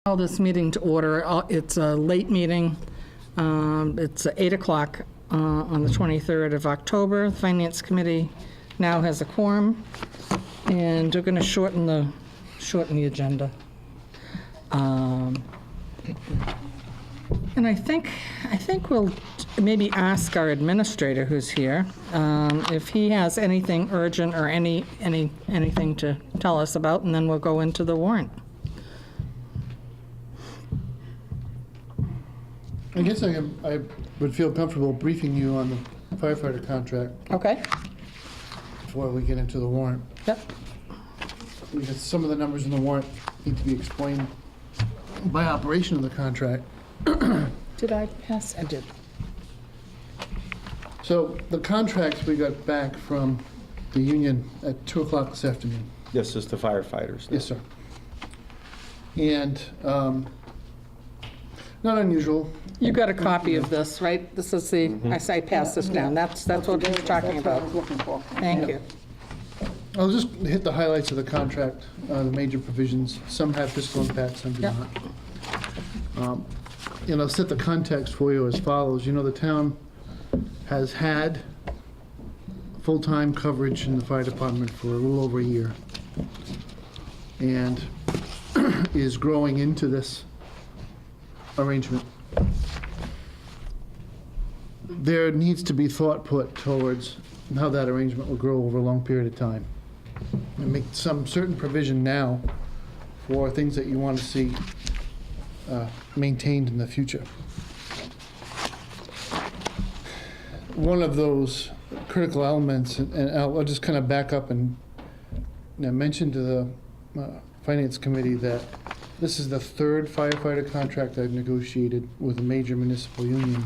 Call this meeting to order. It's a late meeting. It's 8 o'clock on the 23rd of October. The Finance Committee now has a quorum, and we're going to shorten the agenda. And I think we'll maybe ask our administrator who's here if he has anything urgent or anything to tell us about, and then we'll go into the warrant. I guess I would feel comfortable briefing you on the firefighter contract Okay. before we get into the warrant. Yep. Because some of the numbers in the warrant need to be explained by operation of the contract. Did I pass? I did. So the contracts we got back from the union at 2 o'clock this afternoon. Yes, it's the firefighters. Yes, sir. And not unusual. You got a copy of this, right? This is the, I passed this down. That's what we're talking about. Thank you. I'll just hit the highlights of the contract, the major provisions. Some have fiscal impact, some do Yep. not. And I'll set the context for you as follows. You know, the town has had full-time coverage in the fire department for a little over a year, and is growing into this arrangement. There needs to be thought put towards how that arrangement will grow over a long period of time. And make some certain provision now for things that you want to see maintained in the future. One of those critical elements, and I'll just kind of back up and mention to the Finance Committee that this is the third firefighter contract I've negotiated with a major municipal union,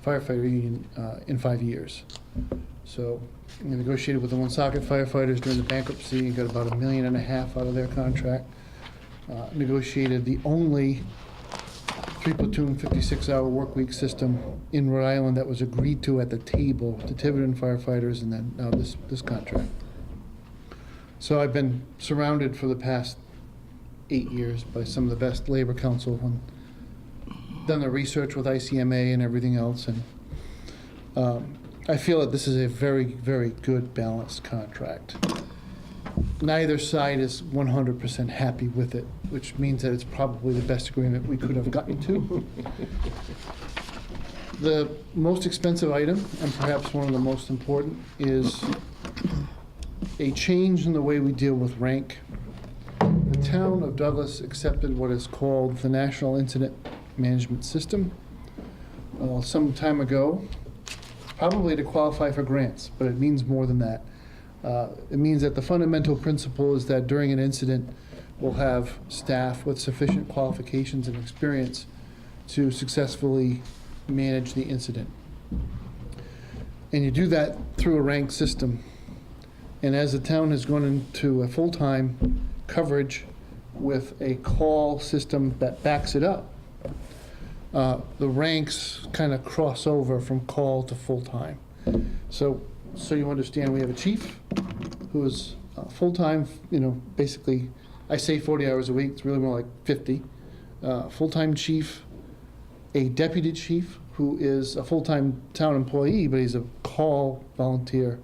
firefighter union, in 5 years. So I negotiated with the Woonsocket firefighters during the bankruptcy and got about $1.5 million out of their contract. Negotiated the only 3-platoon 56-hour work week system in Rhode Island that was agreed to at the table, the Tiverton firefighters, and then now this contract. So I've been surrounded for the past 8 years by some of the best labor counsel and done the research with ICMA and everything else, and I feel that this is a very, very good balanced contract. Neither side is 100% happy with it, which means that it's probably the best agreement we could have gotten to. The most expensive item, and perhaps one of the most important, is a change in the way we deal with rank. The town of Douglas accepted what is called the National Incident Management System some time ago, probably to qualify for grants, but it means more than that. It means that the fundamental principle is that during an incident, we'll have staff with sufficient qualifications and experience to successfully manage the incident. And you do that through a rank system. And as the town has gone into a full-time coverage with a call system that backs it up, the ranks kind of cross over from call to full-time. So you understand, we have a chief who is full-time, basically, I say 40 hours a week, it's really more like 50. Full-time chief, a deputy chief who is a full-time town employee, but he's a call volunteer.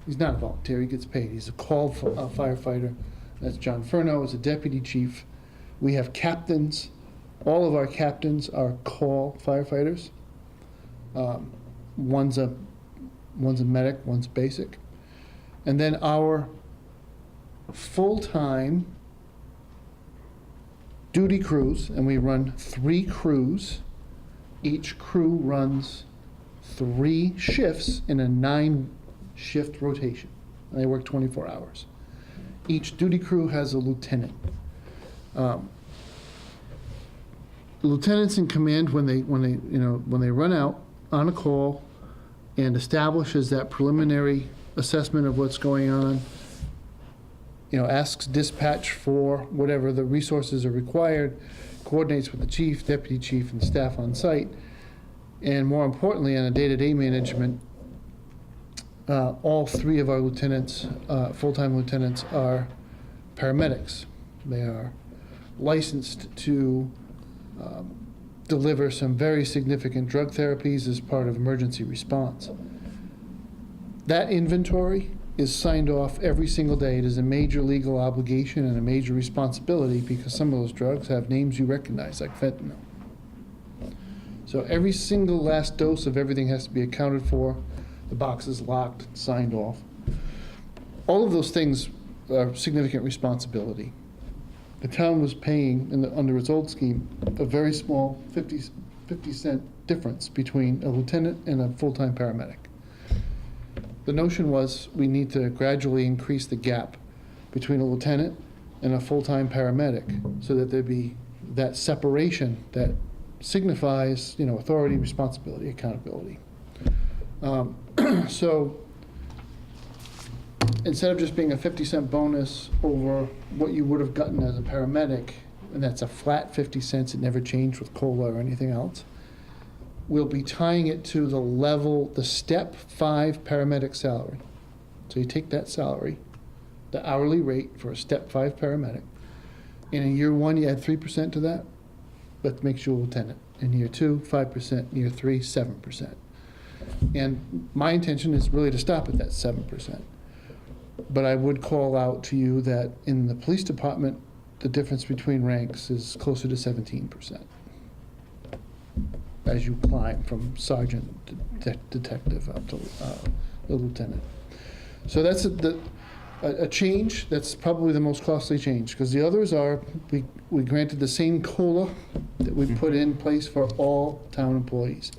He's not a volunteer, he gets paid. He's a call firefighter. That's John Furno, is a deputy chief. We have captains. All of our captains are call firefighters. One's a medic, one's basic. And then our full-time duty crews, and we run 3 crews. Each crew runs 3 shifts in a 9-shift rotation. And they work 24 hours. Each duty crew has a lieutenant. Lieutenants in command, when they run out on a call and establishes that preliminary assessment of what's going on, asks dispatch for whatever the resources are required, coordinates with the chief, deputy chief, and staff on site, and more importantly, on a day-to-day management, all 3 of our lieutenants, full-time lieutenants, are paramedics. They are licensed to deliver some very significant drug therapies as part of emergency response. That inventory is signed off every single day. It is a major legal obligation and a major responsibility because some of those drugs have names you recognize, like fentanyl. So every single last dose of everything has to be accounted for. The box is locked, signed off. All of those things are significant responsibility. The town was paying, under its old scheme, a very small 50-cent difference between a lieutenant and a full-time paramedic. The notion was we need to gradually increase the gap between a lieutenant and a full-time paramedic so that there be that separation that signifies, authority, responsibility, accountability. So instead of just being a 50-cent bonus over what you would have gotten as a paramedic, and that's a flat 50 cents, it never changed with COLA or anything else, we'll be tying it to the level, the step 5 paramedic salary. So you take that salary, the hourly rate for a step 5 paramedic, and in year 1 you add 3% to that, that makes you a lieutenant. In year 2, 5%, in year 3, 7%. And my intention is really to stop at that 7%. But I would call out to you that in the police department, the difference between ranks is closer to 17% as you climb from sergeant to detective up to the lieutenant. So that's a change. That's probably the most costly change, because the others are, we granted the same COLA that we put in place for all town employees.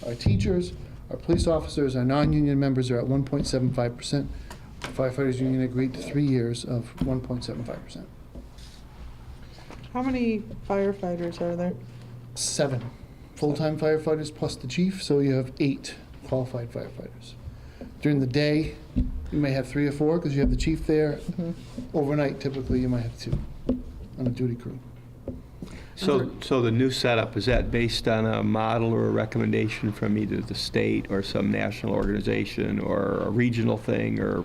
Our teachers, our police officers, our non-union members are at 1.75%. The firefighters union agreed to 3 years of 1.75%. How many firefighters are there? 7 full-time firefighters plus the chief, so you have 8 qualified firefighters. During the day, you may have 3 or 4 because you have the chief there. Overnight, typically, you might have 2 on a duty crew. So the new setup, is that based on a model or a recommendation from either the state or some national organization or a regional thing, or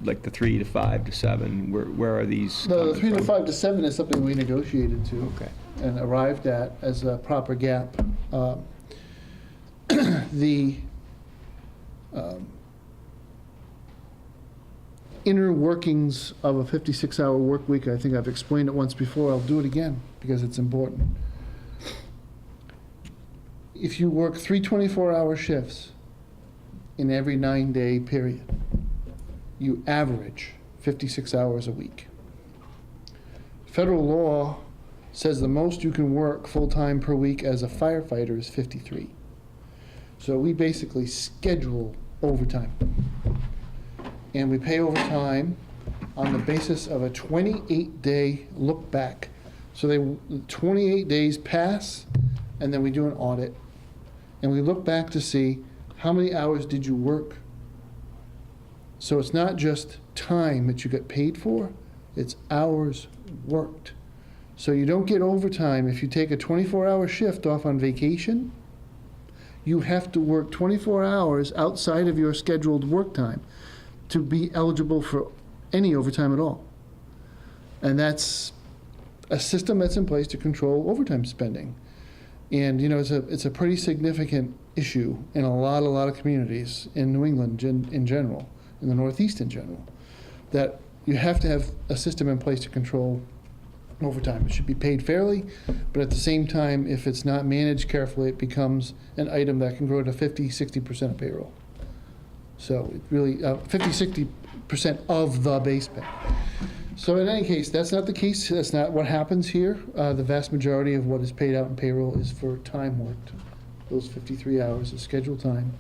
like the 3 to 5 to 7? Where are these The coming 3 to from? 5 to 7 is something we negotiated to Okay. and arrived at as a proper gap. The inner workings of a 56-hour work week, I think I've explained it once before. I'll do it again because it's important. If you work 3 24-hour shifts in every 9-day period, you average 56 hours a week. Federal law says the most you can work full-time per week as a firefighter is 53. So we basically schedule overtime. And we pay overtime on the basis of a 28-day look back. So 28 days pass, and then we do an audit. And we look back to see how many hours did you work. So it's not just time that you get paid for, it's hours worked. So you don't get overtime if you take a 24-hour shift off on vacation. You have to work 24 hours outside of your scheduled work time to be eligible for any overtime at all. And that's a system that's in place to control overtime spending. And it's a pretty significant issue in a lot of communities in New England in general, in the Northeast in general, that you have to have a system in place to control overtime. It should be paid fairly, but at the same time, if it's not managed carefully, it becomes an item that can grow to 50-60% of payroll. So it really, 50-60% of the base pay. So in any case, that's not the case. That's not what happens here. The vast majority of what is paid out in payroll is for time worked. Those 53 hours of scheduled time,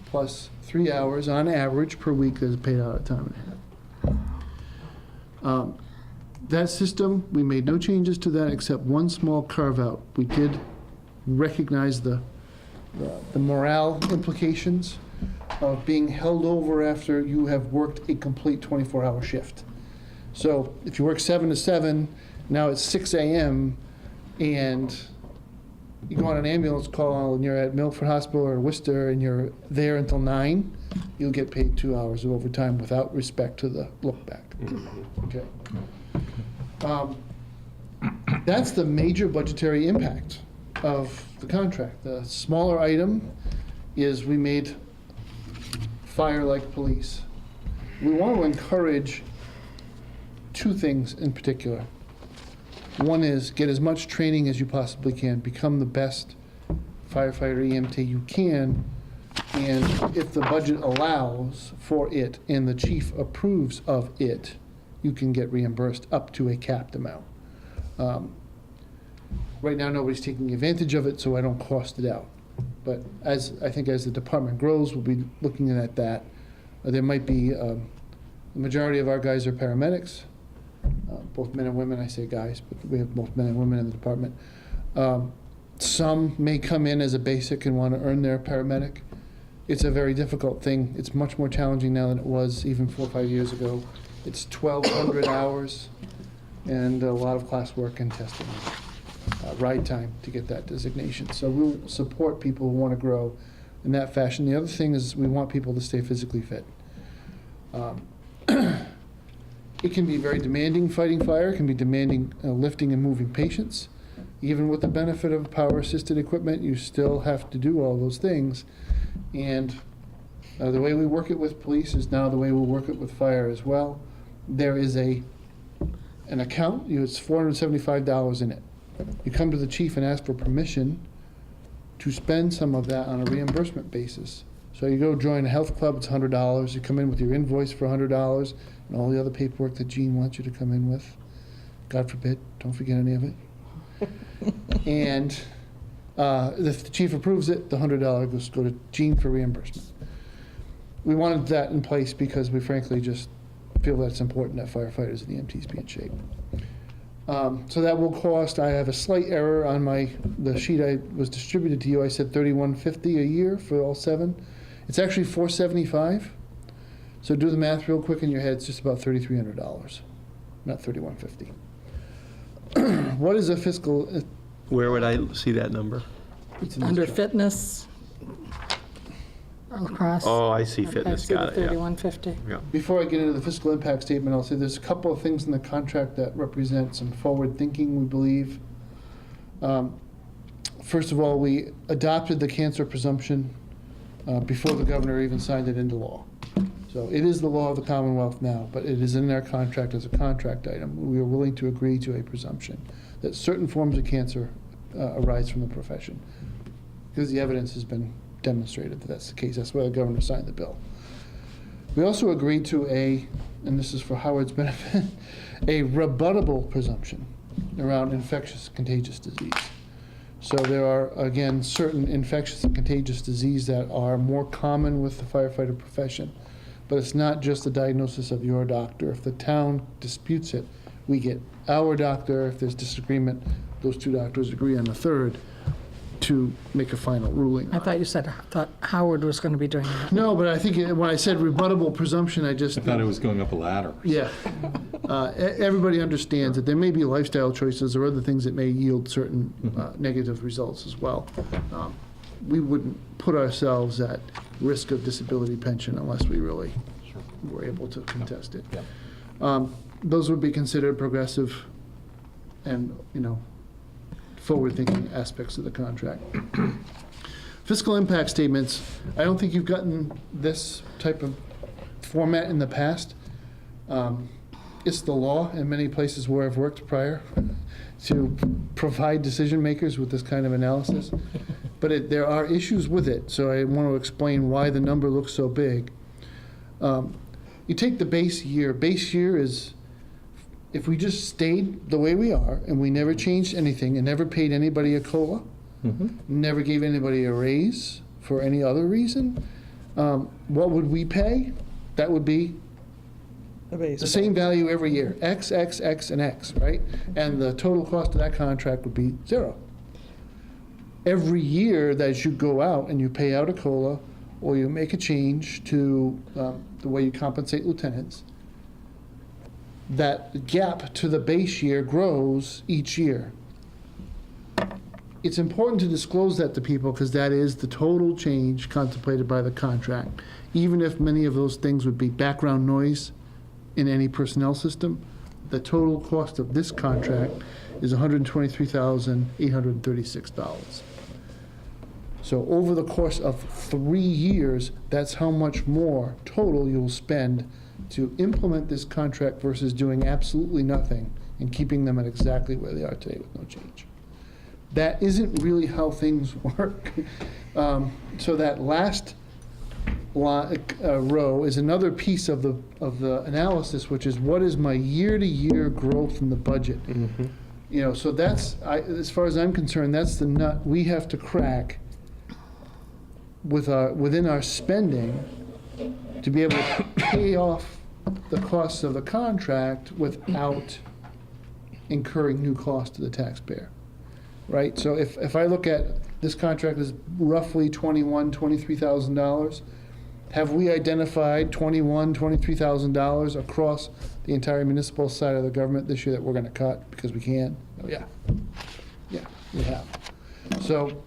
plus 3 hours on average per week that is paid out at time and a half. That system, we made no changes to that except one small carve out. We did recognize the morale implications of being held over after you have worked a complete 24-hour shift. So if you work 7 to 7, now it's 6 a.m. and you go on an ambulance call and you're at Milford Hospital or Worcester and you're there until 9, you'll get paid 2 hours of overtime without respect to the look back. Okay. That's the major budgetary impact of the contract. The smaller item is we made fire like police. We want to encourage two things in particular. One is get as much training as you possibly can, become the best firefighter EMT you can, and if the budget allows for it and the chief approves of it, you can get reimbursed up to a capped amount. Right now, nobody's taking advantage of it, so I don't cost it out. But as the department grows, we'll be looking at that. There might be, the majority of our guys are paramedics, both men and women. I say guys, but we have both men and women in the department. Some may come in as a basic and want to earn their paramedic. It's a very difficult thing. It's much more challenging now than it was even 4 or 5 years ago. It's 1,200 hours and a lot of classwork and testing, ride time to get that designation. So we'll support people who want to grow in that fashion. The other thing is we want people to stay physically fit. It can be very demanding fighting fire. It can be demanding lifting and moving patients. Even with the benefit of power-assisted equipment, you still have to do all those things. And the way we work it with police is now the way we'll work it with fire as well. There is an account, it's $475 in it. You come to the chief and ask for permission to spend some of that on a reimbursement basis. So you go join a health club, it's $100. You come in with your invoice for $100 and all the other paperwork that Gene wants you to come in with. God forbid, don't forget any of it. And if the chief approves it, the $100 goes to Gene for reimbursement. We wanted that in place because we frankly just feel that it's important that firefighters and EMTs be in shape. So that will cost, I have a slight error on the sheet I was distributed to you. I said $3,150 a year for all 7. It's actually $475. So do the math real quick in your head. It's just about $3,300, not $3,150. What is a fiscal? Where would I see that number? It's in this Under chart. fitness, across. Oh, I see I fitness, see the got it, yeah. 3150. Yeah. Before I get into the fiscal impact statement, I'll say there's a couple of things in the contract that represent some forward thinking, we believe. First of all, we adopted the cancer presumption before the governor even signed it into law. So it is the law of the Commonwealth now, but it is in our contract as a contract item. We are willing to agree to a presumption that certain forms of cancer arise from the profession, because the evidence has been demonstrated that that's the case. That's why the governor signed the bill. We also agreed to and this is for Howard's benefit, a rebuttable presumption around infectious contagious disease. So there are, again, certain infectious and contagious disease that are more common with the firefighter profession. But it's not just the diagnosis of your doctor. If the town disputes it, we get our doctor. If there's disagreement, those 2 doctors agree on a third to make a final ruling. I thought Howard was going to be doing that. No, but I think when I said rebuttable presumption, I just... I thought it was going up a ladder. Yeah. Everybody understands that there may be lifestyle choices or other things that may yield certain negative results as well. We wouldn't put ourselves at risk of disability pension unless we really were able to contest it. Those would be considered progressive and, forward-thinking aspects of the contract. Fiscal impact statements, I don't think you've gotten this type of format in the past. It's the law in many places where I've worked prior to provide decision makers with this kind of analysis. But there are issues with it, so I want to explain why the number looks so big. You take the base year. Base year is, if we just stayed the way we are and we never changed anything and never paid anybody a COLA, never gave anybody a raise for any other reason, what would we pay? That would be the same value every year, X, X, X, and X, right? And the total cost of that contract would be 0. Every year that you go out and you pay out a COLA or you make a change to the way you compensate lieutenants, that gap to the base year grows each year. It's important to disclose that to people because that is the total change contemplated by the contract. Even if many of those things would be background noise in any personnel system, the total cost of this contract is $123,836. So over the course of 3 years, that's how much more total you'll spend to implement this contract versus doing absolutely nothing and keeping them at exactly where they are today with no change. That isn't really how things work. So that last row is another piece of the analysis, which is what is my year-to-year growth in the budget? You know, so that's, as far as I'm concerned, that's the nut we have to crack within our spending to be able to pay off the costs of the contract without incurring new costs to the taxpayer, right? So if I look at this contract is roughly $23,000, have we identified $23,000 across the entire municipal side of the government this year that we're gonna cut because we can? Oh, yeah. Yeah, we have. So,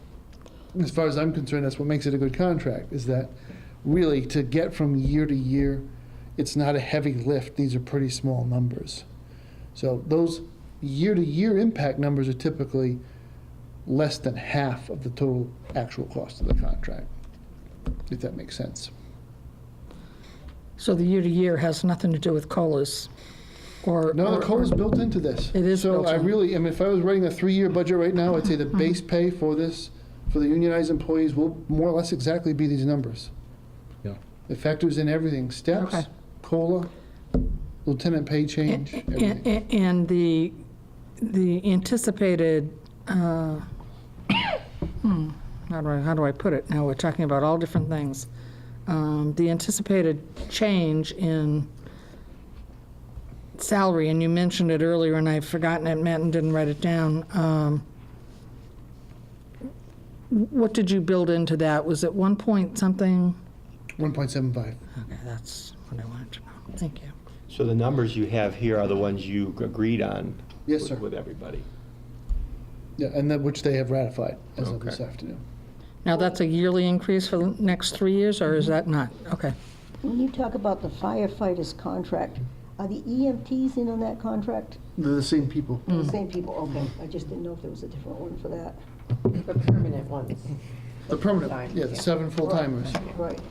as far as I'm concerned, that's what makes it a good contract, is that really to get from year to year, it's not a heavy lift. These are pretty small numbers. So those year-to-year impact numbers are typically less than half of the total actual cost of the contract, if that makes sense. So the year-to-year has nothing to do with COLAs? Or No, the COLA's built into this. It is built So I in. really, I mean, if I was writing a 3-year budget right now, I'd say the base pay for this, for the unionized employees, will more or less exactly be these numbers. Yeah. It factors in everything, steps, Okay. COLA, lieutenant pay change, everything. And the anticipated, how do I put it? Now, we're talking about all different things. The anticipated change in salary, and you mentioned it earlier, and I've forgotten it, Matt, and didn't write it down. What did you build into that? Was it 1 point something? 1.75. Okay, that's what I wanted to know. Thank you. So the numbers you have here are the ones you agreed on? Yes, with- sir. With everybody? Yeah, and that, which they have ratified as of Okay. this afternoon. Now, that's a yearly increase for the next 3 years, or is that not? Okay. When you talk about the firefighters contract, are the EMTs in on that contract? They're the same people. The same people, okay. I just didn't know if there was a different one for that. The permanent ones. The permanent, Full-time, yeah, the yeah. 7 full-timers. Right.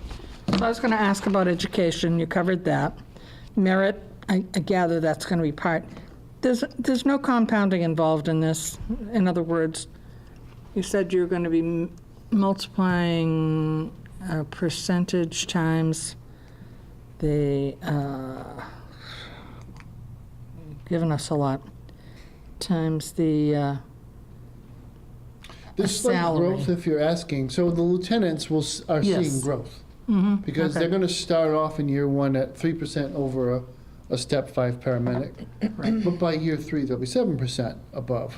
So I was going to ask about education. You covered that. Merit, I gather that's going to be part. There's no compounding involved in this. In other words, you said you're going to be multiplying a percentage times the, giving us a lot, times the, There's slight salary. growth if you're asking. So the lieutenants are seeing Yes. growth. mhm, Because okay. they're going to start off in year 1 at 3% over a step 5 paramedic. But by year 3, they'll be 7% above.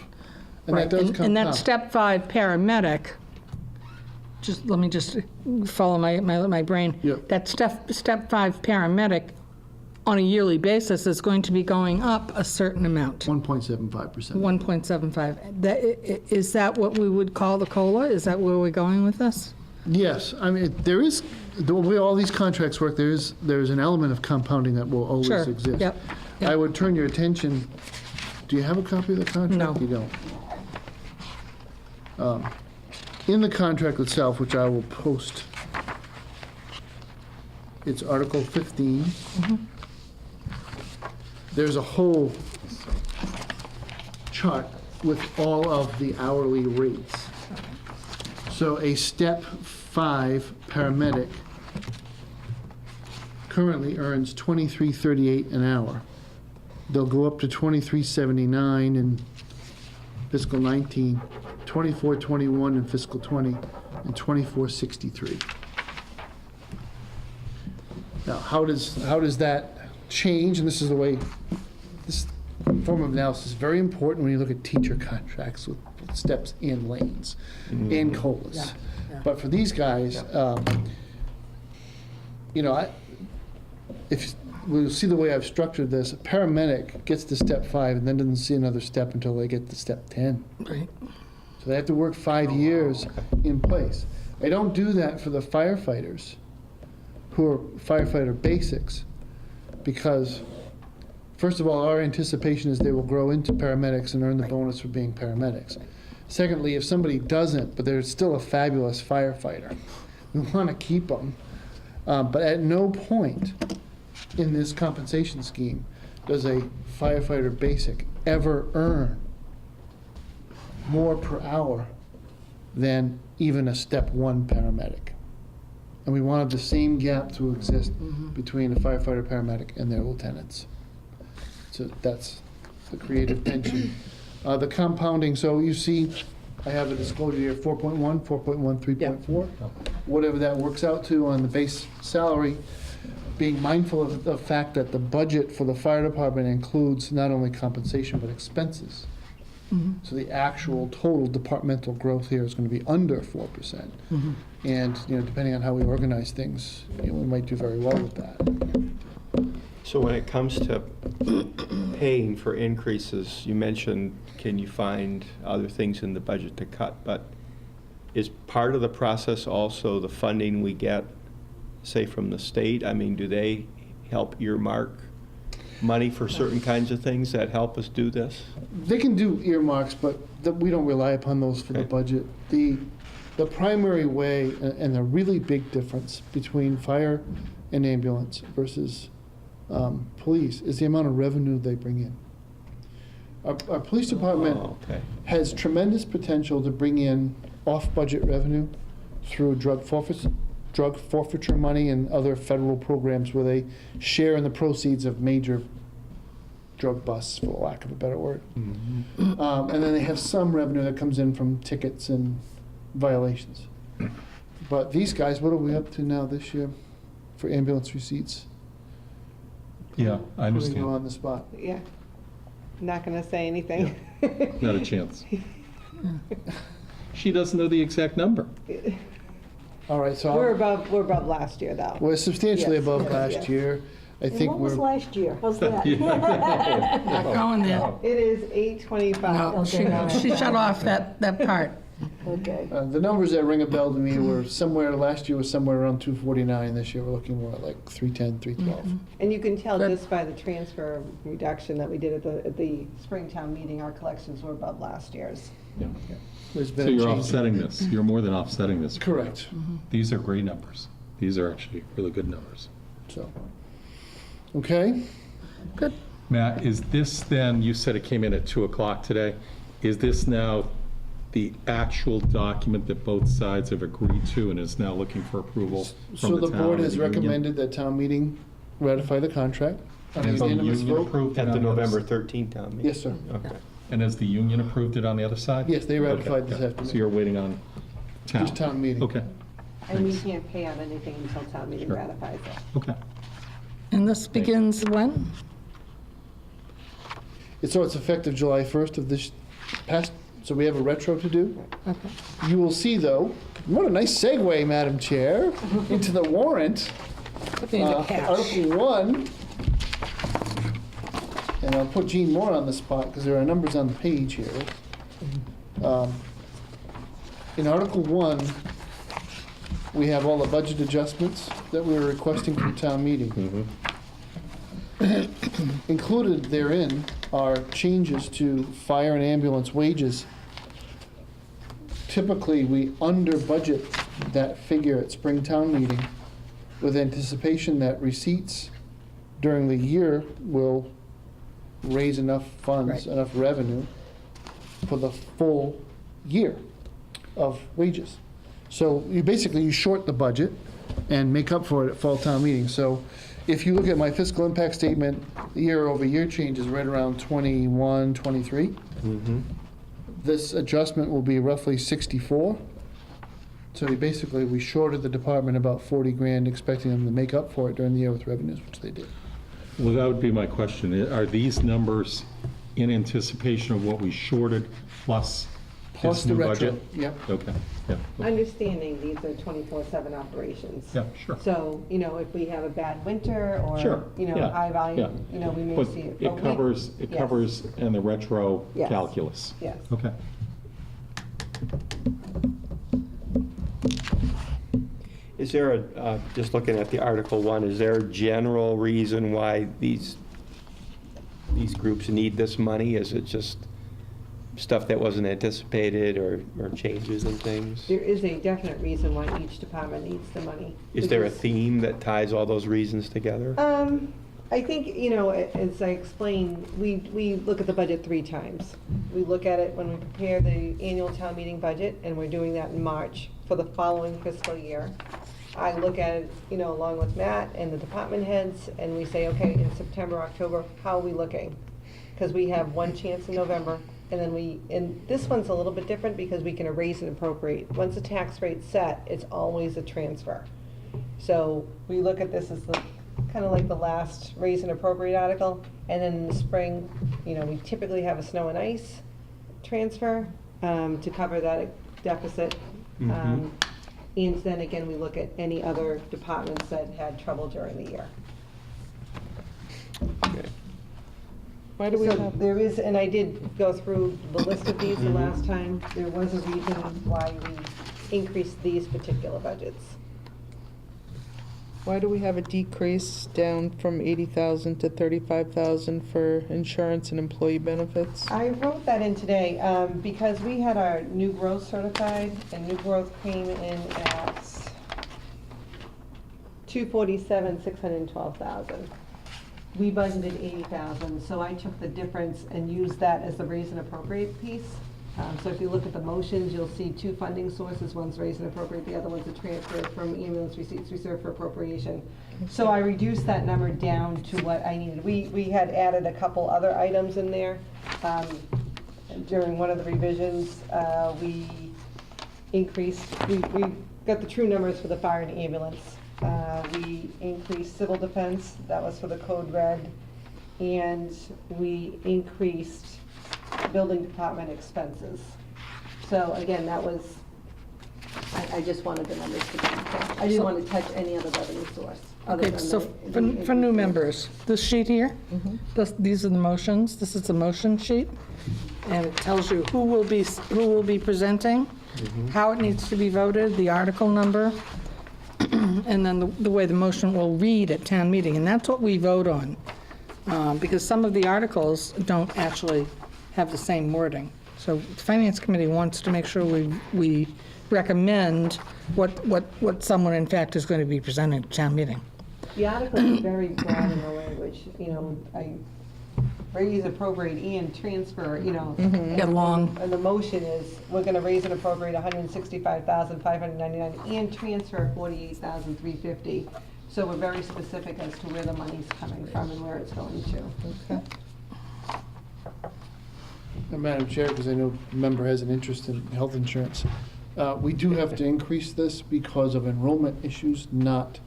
And that Right, does and come that up. step 5 paramedic, let me follow my brain. Yep. That step 5 paramedic on a yearly basis is going to be going up a certain amount, 1.75%. 1.75. Is that what we would call the COLA? Is that where we're going with this? Yes, I mean, there is, the way all these contracts work, there's an element of compounding that will always Sure, exist. yep, yep. I would turn your attention, do you have a copy of the contract? No. You don't. In the contract itself, which I will post, it's Article 15. There's a whole chart with all of the hourly rates. So a step 5 paramedic currently earns $23.38 an hour. They'll go up to $23.79 in fiscal 19, $24.21 in fiscal 20, and $24.63. Now, how does that change? And this is the way, this form of analysis is very important when you look at teacher contracts with steps and lanes and COLAs. Yeah, yeah. But for these guys, you know, if we'll see the way I've structured this, a paramedic gets to step 5 and then doesn't see another step until they get to step 10. Right. So they have to work 5 years in place. I don't do that for the firefighters, who are firefighter basics, because First of all, our anticipation is they will grow into paramedics and earn the bonus for being paramedics. Secondly, if somebody doesn't, but they're still a fabulous firefighter, we want to keep them. But at no point in this compensation scheme does a firefighter basic ever earn more per hour than even a step one paramedic. And we wanted the same gap to exist between a firefighter paramedic and their lieutenants. So that's the creative pension. The compounding, so you see, I have a disclosure here, 4.1, 4.1, 3.4, whatever that works out to on the base salary, being mindful of the fact that the budget for the fire department includes not only compensation but expenses. So the actual total departmental growth here is going to be under 4%. And, depending on how we organize things, we might do very well with that. So when it comes to paying for increases, you mentioned, can you find other things in the budget to cut? But is part of the process also the funding we get, say, from the state? I mean, do they help earmark money for certain kinds of things that help us do this? They can do earmarks, but we don't rely upon those for the Okay. budget. The primary way, and the really big difference between fire and ambulance versus police, is the amount of revenue they bring in. Our police department Oh, okay. has tremendous potential to bring in off-budget revenue through drug forfeiture money and other federal programs where they share in the proceeds of major drug busts, for lack of a better word. And then they have some revenue that comes in from tickets and violations. But these guys, what are we up to now this year for ambulance receipts? Yeah, I Putting you understand. on the spot. Yeah. Not gonna say anything. Not a chance. She doesn't know the exact number. All right, so We're above last year, though. we're substantially Yes, above yes, last yes. year. I And think what was we're, last year? How's that? Not going there. It is 825. No, she shut off that part. Okay. the numbers that ring a bell to me were somewhere, last year was somewhere around 249. This year we're looking more at like 310, 312. And you can tell Good. just by the transfer reduction that we did at the Springtown meeting, our collections were above last year's. Yeah. There's been So a you're change. offsetting this. You're more than offsetting this. Correct. These are great numbers. These are actually really good numbers. So, okay. Good. Matt, is this then, you said it came in at 2 o'clock today. Is this now the actual document that both sides have agreed to and is now looking for approval So from the the town? board and has the union? recommended that town meeting ratify the contract on a And has the unanimous union vote. approved it At the on other November s- 13th town meeting? Yes, sir. Okay. And has the union approved it on the other side? Yes, they ratified Okay, this yeah. afternoon. So you're waiting on town? Just town meeting. Okay, And we can't pay out anything until town meeting Sure. ratifies it. okay. And this begins when? So it's effective July 1st of this past, so we have a retro to do. Okay. You will see, though, what a nice segue, Madam Chair, into the warrant. Article 1, and I'll put Jean Moore on the spot because there are numbers on the page here. In Article 1, we have all the budget adjustments that we were requesting from town meeting. Included therein are changes to fire and ambulance wages. Typically, we under budget that figure at Springtown meeting with anticipation that receipts during the year will raise enough funds, enough revenue for the full year of wages. So you short the budget and make up for it at fall town meeting. So if you look at my fiscal impact statement, the year-over-year change is right around 21, 23. This adjustment will be roughly 64. So we shorted the department about 40 grand, expecting them to make up for it during the year with revenues, which they did. Well, that would be my question. Are these numbers in anticipation of what we shorted plus Plus this the new retro. budget? Yep. Okay, yeah. Understanding these are 24/7 operations. Yeah, sure. So, if we have a bad winter Sure, or, yeah, high volume, yeah. we may But see it. it But we- covers, Yes. and the retro Yes. calculus. Yes. Okay. Is there just looking at the Article 1, is there a general reason why these these groups need this money? Is it just stuff that wasn't anticipated or changes in things? There is a definite reason why each department needs the money. Is there a Because, theme that ties all those reasons together? I think, as I explained, we look at the budget 3 times. We look at it when we prepare the annual town meeting budget, and we're doing that in March for the following fiscal year. I look at it, along with Matt and the department heads, and we say, okay, in September, October, how are we looking? Because we have one chance in November, and then and this one's a little bit different because we can erase and appropriate. Once the tax rate's set, it's always a transfer. So we look at this as kind of like the last raise and appropriate article, and then in the spring, we typically have a snow and ice transfer to cover that deficit. Mhm. And then again, we look at any other departments that had trouble during the year. Okay. Why do we So have, there is, and I did go through the list of these the last time, there was a reason why we increased these particular budgets. Why do we have a decrease down from 80,000 to 35,000 for insurance and employee benefits? I wrote that in today, because we had our new growth certified, and new growth came in at 247,612,000. We budgeted 80,000, so I took the difference and used that as the raise and appropriate piece. So if you look at the motions, you'll see 2 funding sources, one's raise and appropriate, the other one's a transfer from ambulance receipts reserved for appropriation. So I reduced that number down to what I needed. We had added a couple other items in there. During one of the revisions, we got the true numbers for the fire and ambulance. We increased civil defense, that was for the code red, and we increased building department expenses. So again, that was, I just wanted the numbers to be, I didn't want to touch any other revenue source. other Okay, than so the for new members, this sheet here, Mm-hmm. these are the motions, this is the motion sheet, and it tells you who will be presenting, how it needs to be voted, the article number, and then the way the motion will read at town meeting, and that's what we vote on. Because some of the articles don't actually have the same wording. So the Finance Committee wants to make sure we recommend what someone in fact is going to be presenting at town meeting. The article is very broad in the language, I raise, appropriate, and transfer, Get along. And the motion is, we're gonna raise and appropriate 165,599 and transfer 48,350. So we're very specific as to where the money's coming from and where it's going to. Okay. And Madam Chair, because I know the member has an interest in health insurance, we do have to increase this because of enrollment issues, not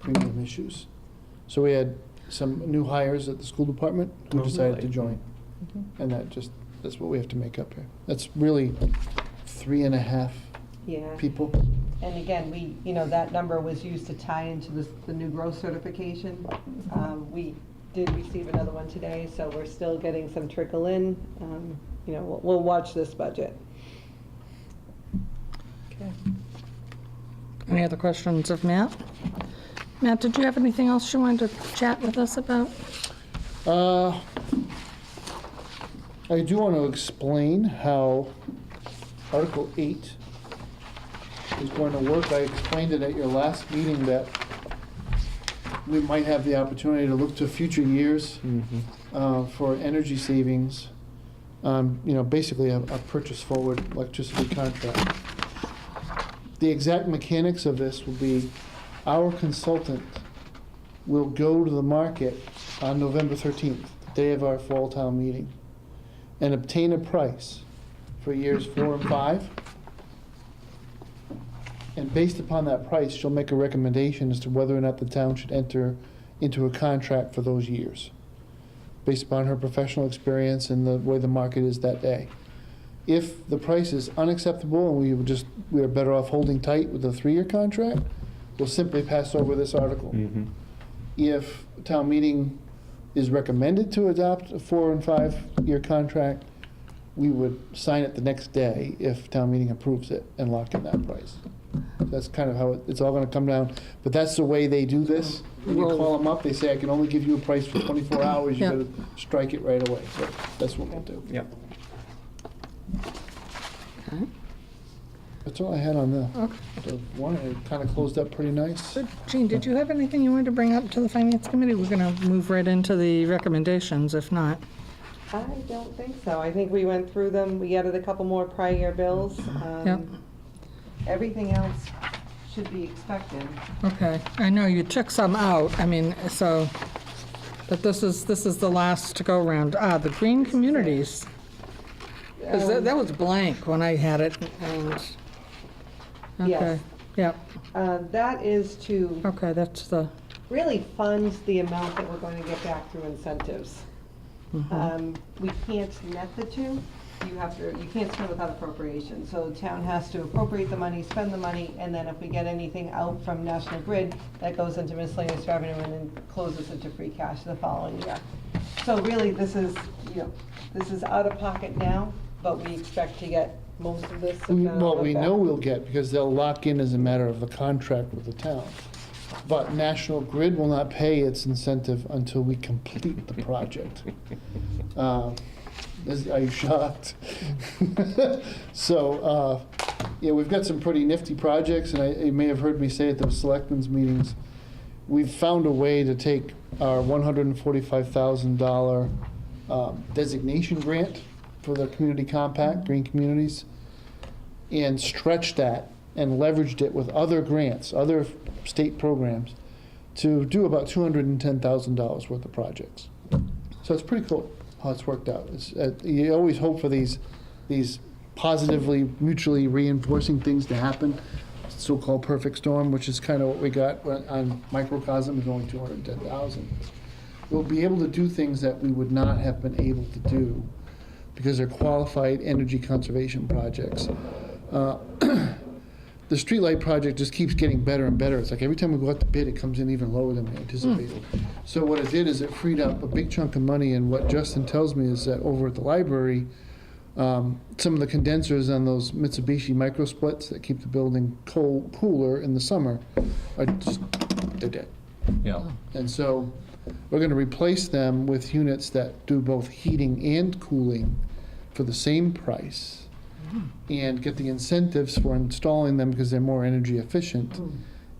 premium issues. So we had some new hires at the school department who Oh, decided really? to join. And that's what we have to make up here. That's really 3.5 Yeah. people. And again, that number was used to tie into the new growth certification. We did receive another one today, so we're still getting some trickle in. We'll watch this budget. Okay. Any other questions of Matt? Matt, did you have anything else you wanted to chat with us about? I do want to explain how Article 8 is going to work. I explained it at your last meeting that we might have the opportunity to look to future years for energy savings. Basically a purchase forward electricity contract. The exact mechanics of this will be our consultant will go to the market on November 13th, the day of our fall town meeting, and obtain a price for years 4 and 5. And based upon that price, she'll make a recommendation as to whether or not the town should enter into a contract for those years, based upon her professional experience and the way the market is that day. If the price is unacceptable and we are better off holding tight with a 3-year contract, we'll simply pass over this article. If town meeting is recommended to adopt a 4 and 5-year contract, we would sign it the next day if town meeting approves it and lock in that price. That's kind of how it's all gonna come down. But that's the way they do this. When you call them up, they say, I can only give you a price for 24 hours. You Yeah. gotta strike it right away. So that's what we'll do. Yep. That's all I had on the Okay. warrant. It kind of closed up pretty nice. Good. Jean, did you have anything you wanted to bring up to the Finance Committee? We're going to move right into the recommendations, if not. I don't think so. I think we went through them. We added a couple more prior year bills. Yep. Everything else should be expected. Okay, I know you took some out, I mean, so, but this is the last go-round. The green communities, 'cause that was blank when I had it, and, okay, Yes. yep, That is to okay, that's the, really fund the amount that we're going to get back through incentives. We can't net the two. You can't spend without appropriation. So the town has to appropriate the money, spend the money, and then if we get anything out from National Grid, that goes into miscellaneous revenue and then closes into free cash the following year. So really, this is out of pocket now, but we expect to get most of this. if not all Well, of we that. know we'll get, because they'll lock in as a matter of the contract with the town. But National Grid will not pay its incentive until we complete the project. Are you shocked? So, yeah, we've got some pretty nifty projects, and you may have heard me say at the selectmen's meetings, we've found a way to take our $145,000 designation grant for the community compact, Green Communities, and stretched that and leveraged it with other grants, other state programs, to do about $210,000 worth of projects. So it's pretty cool how it's worked out. You always hope for these positively, mutually reinforcing things to happen, so-called perfect storm, which is kind of what we got on microcosm, is only 210,000. We'll be able to do things that we would not have been able to do because they're qualified energy conservation projects. The streetlight project just keeps getting better and better. It's like every time we go out to bid, it comes in even lower than we anticipated. So what it did is it freed up a big chunk of money, and what Justin tells me is that over at the library, some of the condensers on those Mitsubishi micro splits that keep the building cooler in the summer are just, they're dead. Yeah. And so we're going to replace them with units that do both heating and cooling for the same price, and get the incentives for installing them because they're more energy efficient.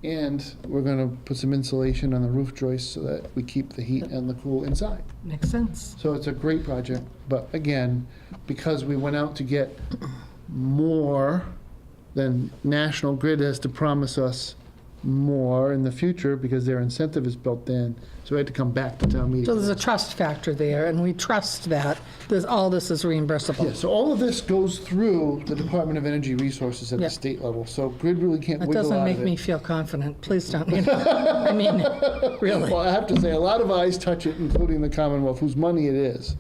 And we're going to put some insulation on the roof joists so that we keep the heat and the cool inside. makes sense. So it's a great project, but again, because we went out to get more, then National Grid has to promise us more in the future because their incentive is built in. So we had to come back to town meeting. So there's a trust factor there, and we trust that all this is reimbursable. Yeah, so all of this goes through the Department of Energy Resources at Yeah. the state level. So Grid really can't That wiggle doesn't out make of me it. feel confident, please don't, I mean, really. Well, I have to say, a lot of eyes touch it, including the Commonwealth, whose money it is.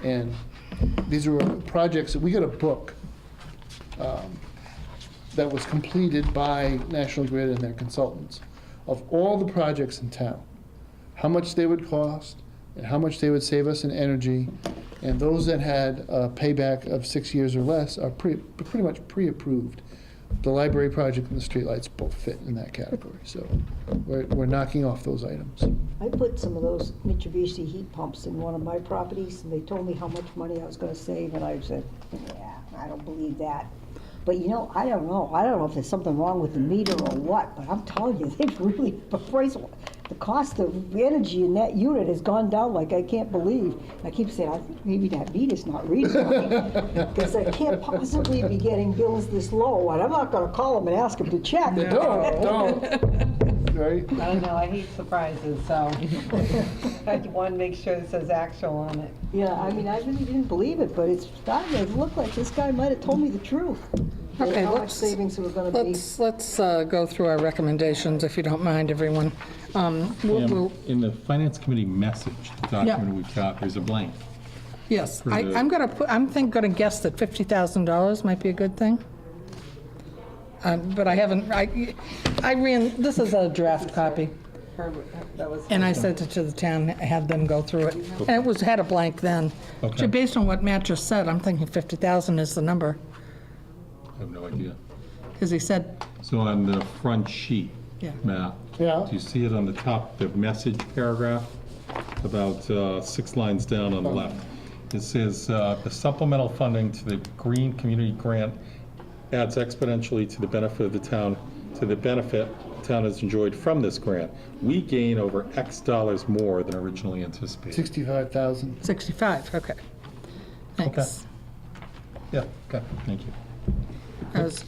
And these are projects that we got a book that was completed by National Grid and their consultants of all the projects in town, how much they would cost and how much they would save us in energy. And those that had a payback of 6 years or less are pretty much pre-approved. The library project and the streetlights both fit in that category. So we're knocking off those items. I put some of those Mitsubishi heat pumps in one of my properties, and they told me how much money I was gonna save, and I said, yeah, I don't believe that. But you know, I don't know if there's something wrong with the meter or what, but I'm telling you, they've really, the cost of energy in that unit has gone down like I can't believe. I keep saying, I think maybe that meter's not reading right, because I can't possibly be getting bills this low, and I'm not gonna call them and ask them to check. Don't. Right? I don't know, I hate surprises, so I want to make sure it says actual on it. Yeah, I mean, I really didn't believe it, but it's starting to look like this guy might have told me the truth. Okay, How much let's- savings it was gonna be. Let's go through our recommendations, if you don't mind, everyone. We'll- In the Finance Committee message, the document we got, there's a blank. Yes, For the- I'm gonna guess that $50,000 might be a good thing. But I haven't, I ran, this is a draft copy, That was. and I sent it to the town, had them go through it. And it had a blank then. Okay. So based on what Matt just said, I'm thinking 50,000 is the number. I have no idea. Because he said, So on the front sheet, yeah, Matt, Yeah. do you see it on the top, the message paragraph? About 6 lines down on the left. It says, "The supplemental funding to the Green Community Grant adds exponentially to the benefit of the town, to the benefit the town has enjoyed from this grant. We gain over X dollars more than originally anticipated." 65,000. 65, okay. Thanks. Yeah, okay, thank you. That was,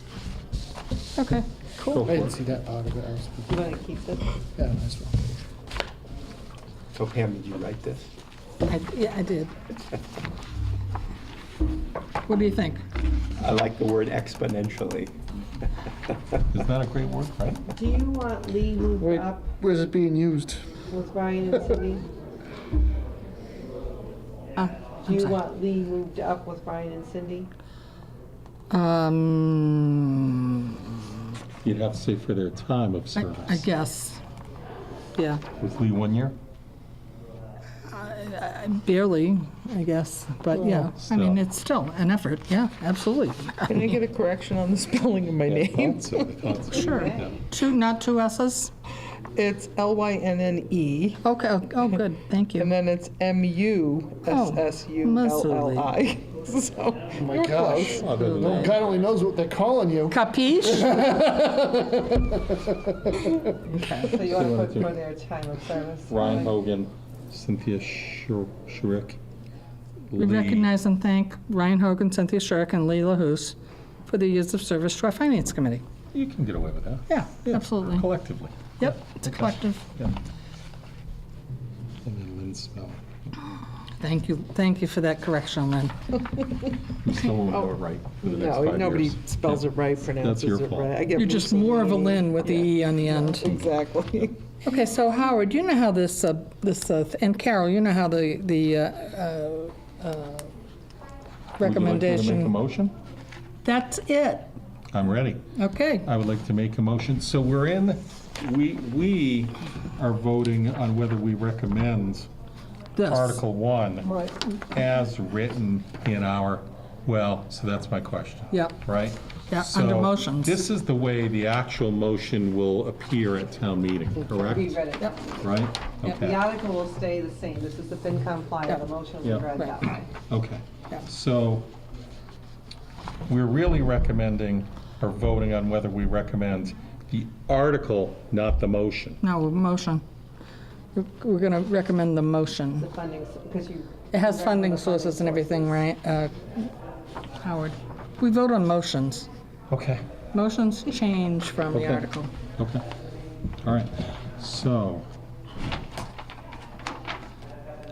okay, cool. I didn't see that part of it. I was, You want to keep this? yeah, nice one. So Pam, did you write this? Yeah, I did. What do you think? I like the word exponentially. Isn't that a great word, right? Do you want Lee moved Wait, up where's it being used? with Ryan and Cindy? Do you sorry. want Lee moved up with Ryan and Cindy? You'd have to say for their time of I service. guess, yeah, Was Lee 1 year? barely, I guess, but yeah, I mean, still. it's still an effort, yeah, absolutely. Can I get a correction on the spelling of my Yeah, I name? thought so, I thought so. Sure. Yeah. Not two S's? It's Lynnne, Okay, oh, good, thank and you. then it's Mussulli. So, Oh my you're gosh. close. Other than that, God only knows what they're calling you. Capiche? So you want to put for their time of service? Ryan Hogan, Cynthia Schurig. We recognize and thank Ryan Hogan, Cynthia Shirk, and Lee LaHouse for their years of service to our Finance Committee. You can get away with that. Yeah, absolutely. Collectively. Yep, it's a collective. Yeah. And then Lynn Smell. Thank you for that correction, Lynn. You still won't know it right for the next No, 5 nobody years. spells it right, pronounces your it fault. right. I get You're just more of a Lynn with the E on the end. Exactly. Okay, so Howard, you know how this, and Carol, you know how the Would you like me to make a recommendation, motion? that's it. I'm ready. Okay, I would like to make a motion. So we are voting on whether we recommend this. Article 1 Right. as written in our, well, so that's my question. Yep. Right? Yeah, under So motions. This is the way the actual motion will appear at town meeting, correct? We read it. Yep. Right? Yep. The Okay, article will stay the same. This is the FinCom flyer. Yeah. The motion will Yeah. be read that way. okay. Yeah. So we're really recommending or voting on whether we recommend the article, not the motion. No, motion. We're going to recommend the motion. The funding, because you. It has you funding recommend the sources and everything, sources. right? Howard, we vote on motions. Okay. Motions change from the Okay. article. Okay. All right. So,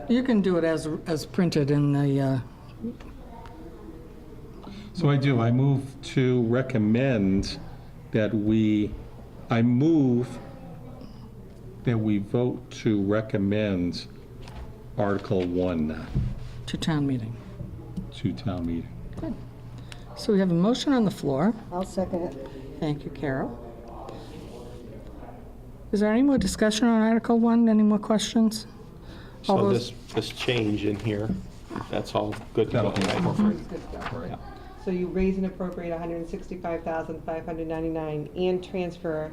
You can do it as printed in the, I do. I move to recommend that I move that we vote to recommend Article 1 to town meeting. to town meeting. So we have a motion on the floor. I'll second it. Thank you, Carol. Is there any more discussion on Article 1? Any more questions? All So those- this change in here, that's all good to That'll go, be right? incorporated. Good stuff. Right. So you raise and appropriate 165,599 and transfer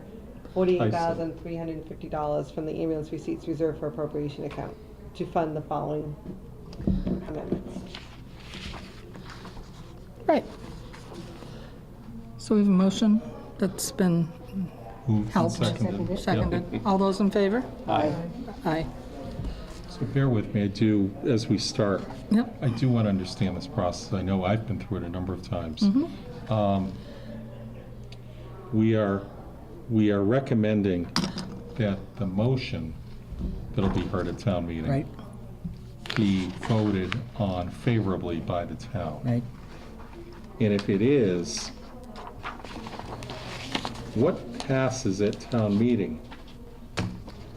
$48,350 from the ambulance receipts reserved for appropriation account to fund the following amendments. Right. So we have a motion that's been Moved and helped, seconded. Yep. seconded. All those in favor? Aye. Aye. So bear with me, as we start, Yep. I do want to understand this process. I know I've been through it a number of times. We are recommending that the motion that'll be heard at town meeting Right, be voted on favorably by the town. right. And if it is, what passes at town meeting?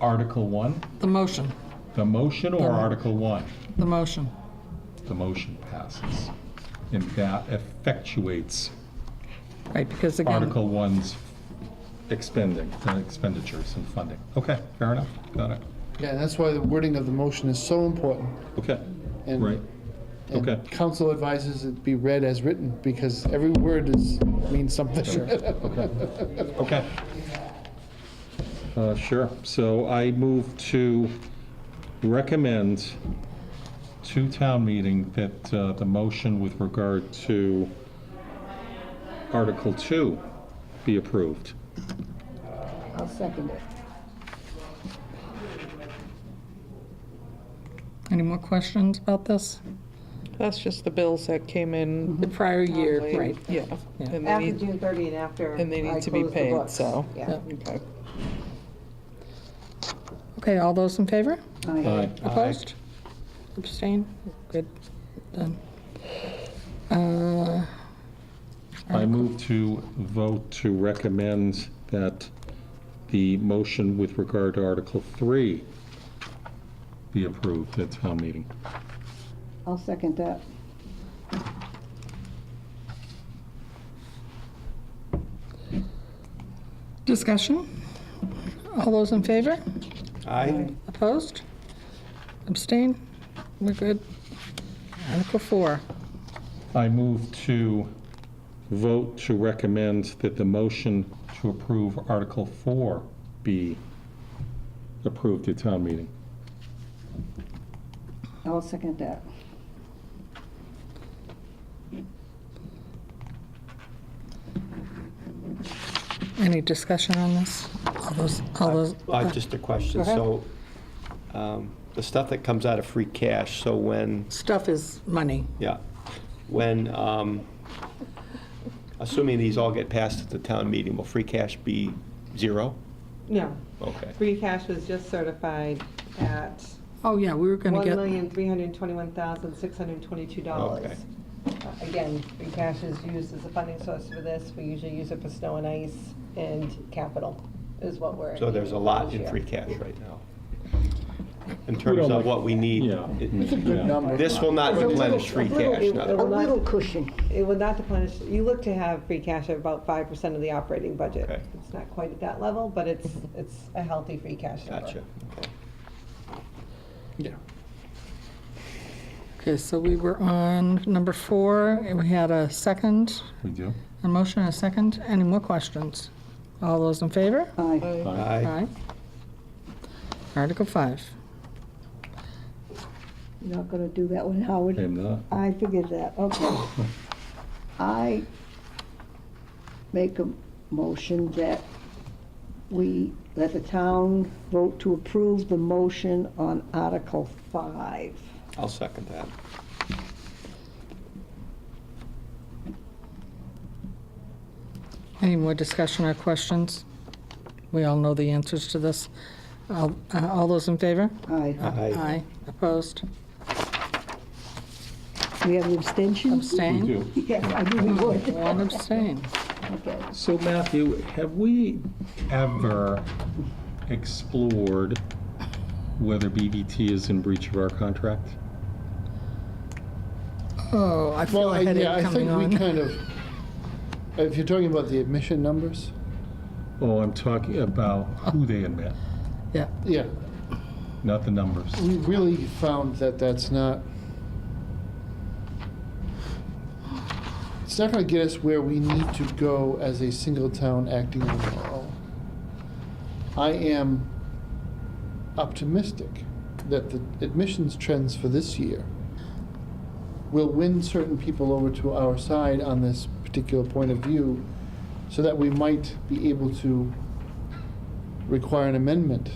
Article 1, The motion, the motion, or Article 1? the motion. The motion passes. And that effectuates Right, because again, Article 1's expenditures and funding. Okay, fair enough, got it. Yeah, that's why the wording of the motion is so important. Okay, And right. And Okay. council advises it be read as written, because every word means something. Okay. Sure. So I move to recommend to town meeting that the motion with regard to Article 2 be approved. I'll second it. Any more questions about this? That's just the bills that came in. The prior year, late. right. Yeah. Yeah. And they After need, June 30 and after. and they I need to be close the paid, books. so. Yeah. Okay. Okay, all those in favor? Aye. Opposed? Abstain? Good, done. Uh, I move to vote to recommend that the motion with regard to Article 3 be approved at town meeting. I'll second that. Discussion? All those in favor? Aye. Opposed? Abstain? We're good. Article 4. I move to vote to recommend that the motion to approve Article 4 be approved at town meeting. I'll second that. Any discussion on this? All those. Just a question. Go ahead. So, the stuff that comes out of free cash, so when, Stuff is money. yeah, when, assuming these all get passed at the town meeting, will free cash be zero? No, Okay. free cash was just certified at Oh, yeah, we were going to get, $1,321,622. Okay. Again, free cash is used as a funding source for this. We usually use it for snow and ice and capital is what we're. So there's a lot in free cash right now. In terms of what we need. Yeah. It's a good number. This will not replenish free cash, in other A words. little cushion. It would not replenish, you look to have free cash at about 5% of the operating budget. Okay. It's not quite at that level, but it's a healthy free cash number. Gotcha. Okay. Yeah. okay, so we were on number 4, and we had a second, We do? a motion, a second. Any more questions? All those in favor? Aye. Aye. Article 5. You're not gonna do that one, Howard? I am not. I figured that, okay. I make a motion that let the town vote to approve the motion on Article 5. I'll second that. Any more discussion or questions? We all know the answers to this. All those in favor? Aye. Aye. Opposed? We have an abstention? We Abstain? do. Yes, I knew we would. One abstain. Okay. So Matthew, have we ever explored whether BVT is in breach of our contract? Oh, I feel Well, a headache yeah, I coming think we on. kind of, if you're talking about the admission numbers, Oh, I'm talking about who they admit, Yeah, yeah, not the numbers. we really found that that's not, it's not going to get us where we need to go as a single town acting on our own. I am optimistic that the admissions trends for this year will win certain people over to our side on this particular point of view, so that we might be able to require an amendment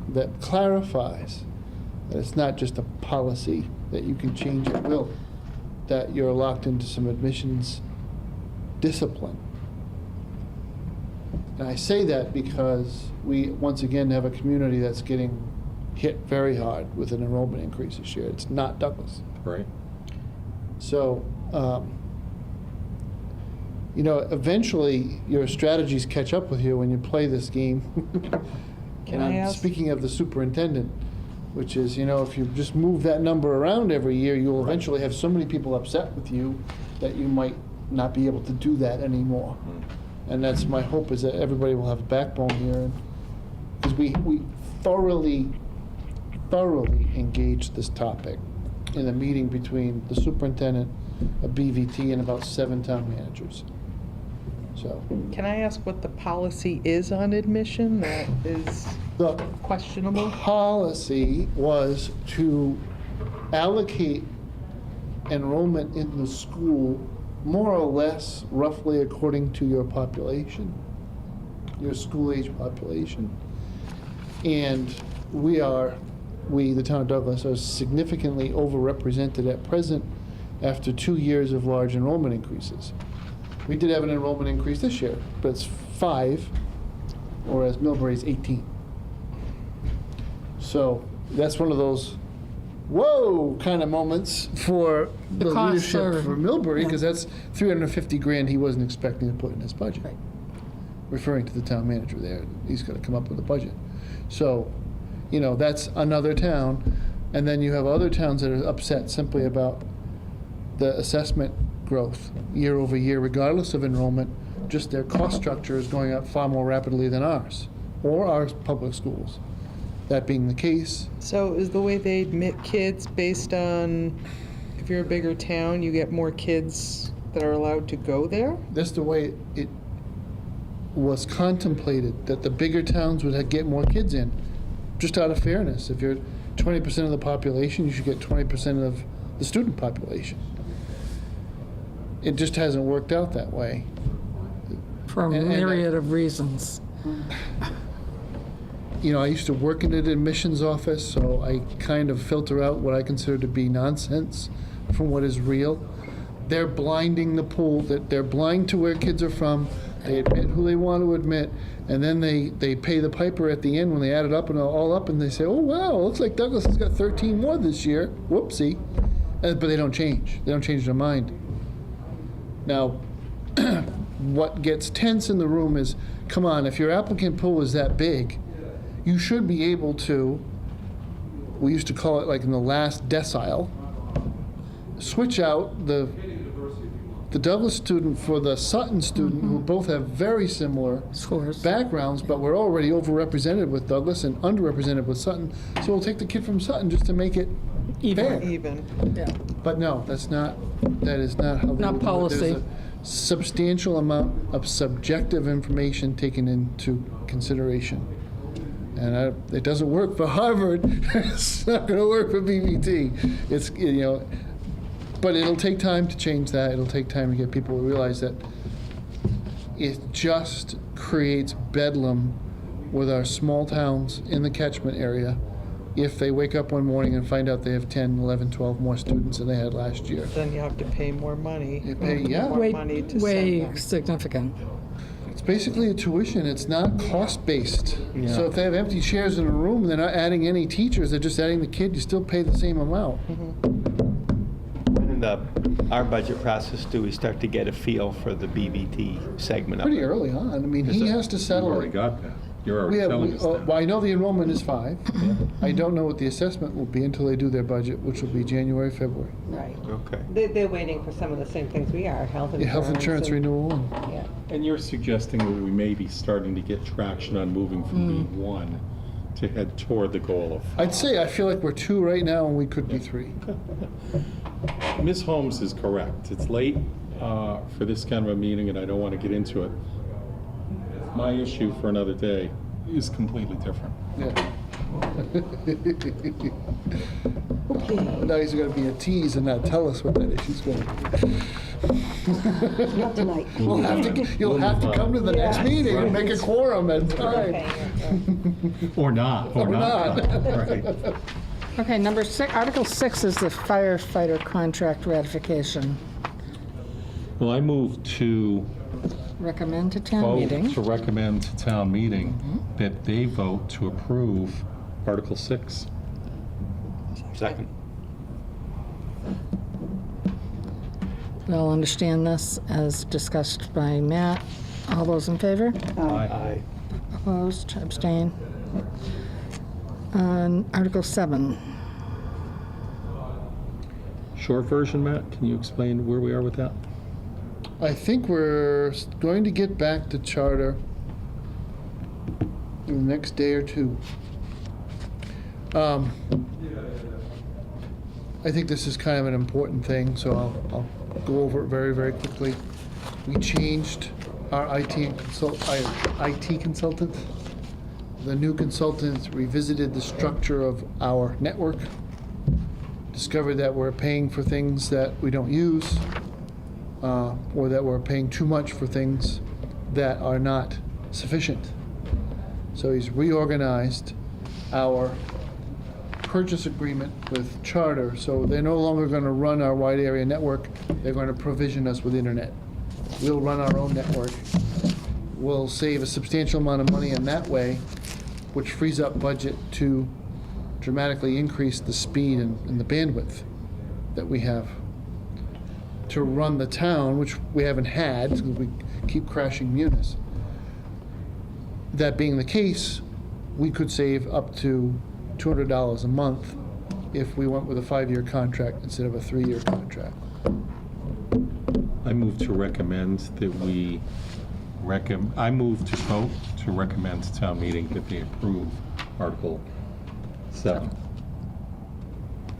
that clarifies that it's not just a policy that you can change at will, that you're locked into some admissions discipline. And I say that because we, once again, have a community that's getting hit very hard with an enrollment increase this year. It's not Douglas. Right. So, you know, eventually your strategies catch up with you when you play this game. Can And I I'm ask- speaking of the superintendent, which is, you know, if you just move that number around every year, you'll eventually have so many people upset with you that you might not be able to do that anymore. And that's my hope, is that everybody will have a backbone here. Because we thoroughly engaged this topic in a meeting between the superintendent, a BVT, and about 7 town managers. So, Can I ask what the policy is on admission that is the questionable? policy was to allocate enrollment in the school more or less roughly according to your population, your school-age population. And we, the town of Douglas, are significantly overrepresented at present after 2 years of large enrollment increases. We did have an enrollment increase this year, but it's 5, whereas Millbury's 18. So that's one of those whoa kind of moments for the costs leadership are- for Millbury, yeah. because that's 350 grand he wasn't expecting to put in his budget. Right. Referring to the town manager there, he's got to come up with a budget. So, you know, that's another town. And then you have other towns that are upset simply about the assessment growth year over year, regardless of enrollment. Just their cost structure is going up far more rapidly than ours, or our public schools. That being the case, So is the way they admit kids based on, if you're a bigger town, you get more kids that are allowed to go there? that's the way it was contemplated, that the bigger towns would get more kids in, just out of fairness. If you're 20% of the population, you should get 20% of the student population. It just hasn't worked out that way. For a And I- myriad of reasons. You know, I used to work in an admissions office, so I kind of filter out what I consider to be nonsense from what is real. They're blinding the pool, that they're blind to where kids are from, they admit who they want to admit, and then they pay the piper at the end when they add it up and all up, and they say, oh, wow, looks like Douglas has got 13 more this year. Whoopsie. But they don't change. They don't change their mind. Now, what gets tense in the room is, come on, if your applicant pool is that big, you should be able to, we used to call it like in the last decile, switch out the Douglas student for the Sutton student, who both have very similar Scores. backgrounds, but we're already overrepresented with Douglas and underrepresented with Sutton. So we'll take the kid from Sutton just to make it fair. Even. Yeah. But no, that is not how. they Not would do it. policy. There's a substantial amount of subjective information taken into consideration. And it doesn't work for Harvard. It's not going to work for BVT. It's, you know, but it'll take time to change that. It'll take time to get people to realize that it just creates bedlam with our small towns in the catchment area if they wake up one morning and find out they have 10, 11, 12 more students than they had last year. Then you have to pay more money. You pay, yeah. More Way, money to send way them. significant. It's basically a tuition. It's not cost-based. So if they have empty chairs in a room, they're not adding any teachers, they're just adding the kid, you still pay the same amount. In our budget process, do we start to get a feel for the BVT segment of it? Pretty early on. I mean, he has to You settle already it. got that. You're We already have, telling us that. well, I know the enrollment is 5. I don't know what the assessment will be until they do their budget, which will be January, February. Right. Okay. They're waiting for some of the same things we are, health The insurance. health insurance and- renewal. Yeah. And you're suggesting that we may be starting to get traction on moving from B1 to head toward the goal of I'd say I feel like we're 2 right now and we could be 3. Ms. Holmes is correct. It's late for this kind of a meeting, and I don't want to get into it. My issue for another day is completely different. Yeah. Okay, Now he's going to be a tease and not tell us what that issue's going to be. not tonight. You'll have to come to the next Yeah. meeting and make a quorum at time. Okay. Or not. Or not. Right. Okay, number 6, Article 6 is the firefighter contract ratification. Well, I move to Recommend to town vote meeting. to recommend to town meeting that they vote to approve Article 6. Second. We all understand this as discussed by Matt. All those in favor? Aye. Opposed, abstain. Article 7. Short version, Matt, can you explain where we are with that? I think we're going to get back to charter in the next day or two. I think this is kind of an important thing, so I'll go over it very, very quickly. We changed our IT consultant. The new consultant revisited the structure of our network, discovered that we're paying for things that we don't use, or that we're paying too much for things that are not sufficient. So he's reorganized our purchase agreement with Charter, so they're no longer going to run our wide area network, they're going to provision us with internet. We'll run our own network. We'll save a substantial amount of money in that way, which frees up budget to dramatically increase the speed and the bandwidth that we have to run the town, which we haven't had, because we keep crashing Munis. That being the case, we could save up to $200 a month if we went with a 5-year contract instead of a 3-year contract. I move to recommend that I move to vote to recommend to town meeting that they approve Article 7.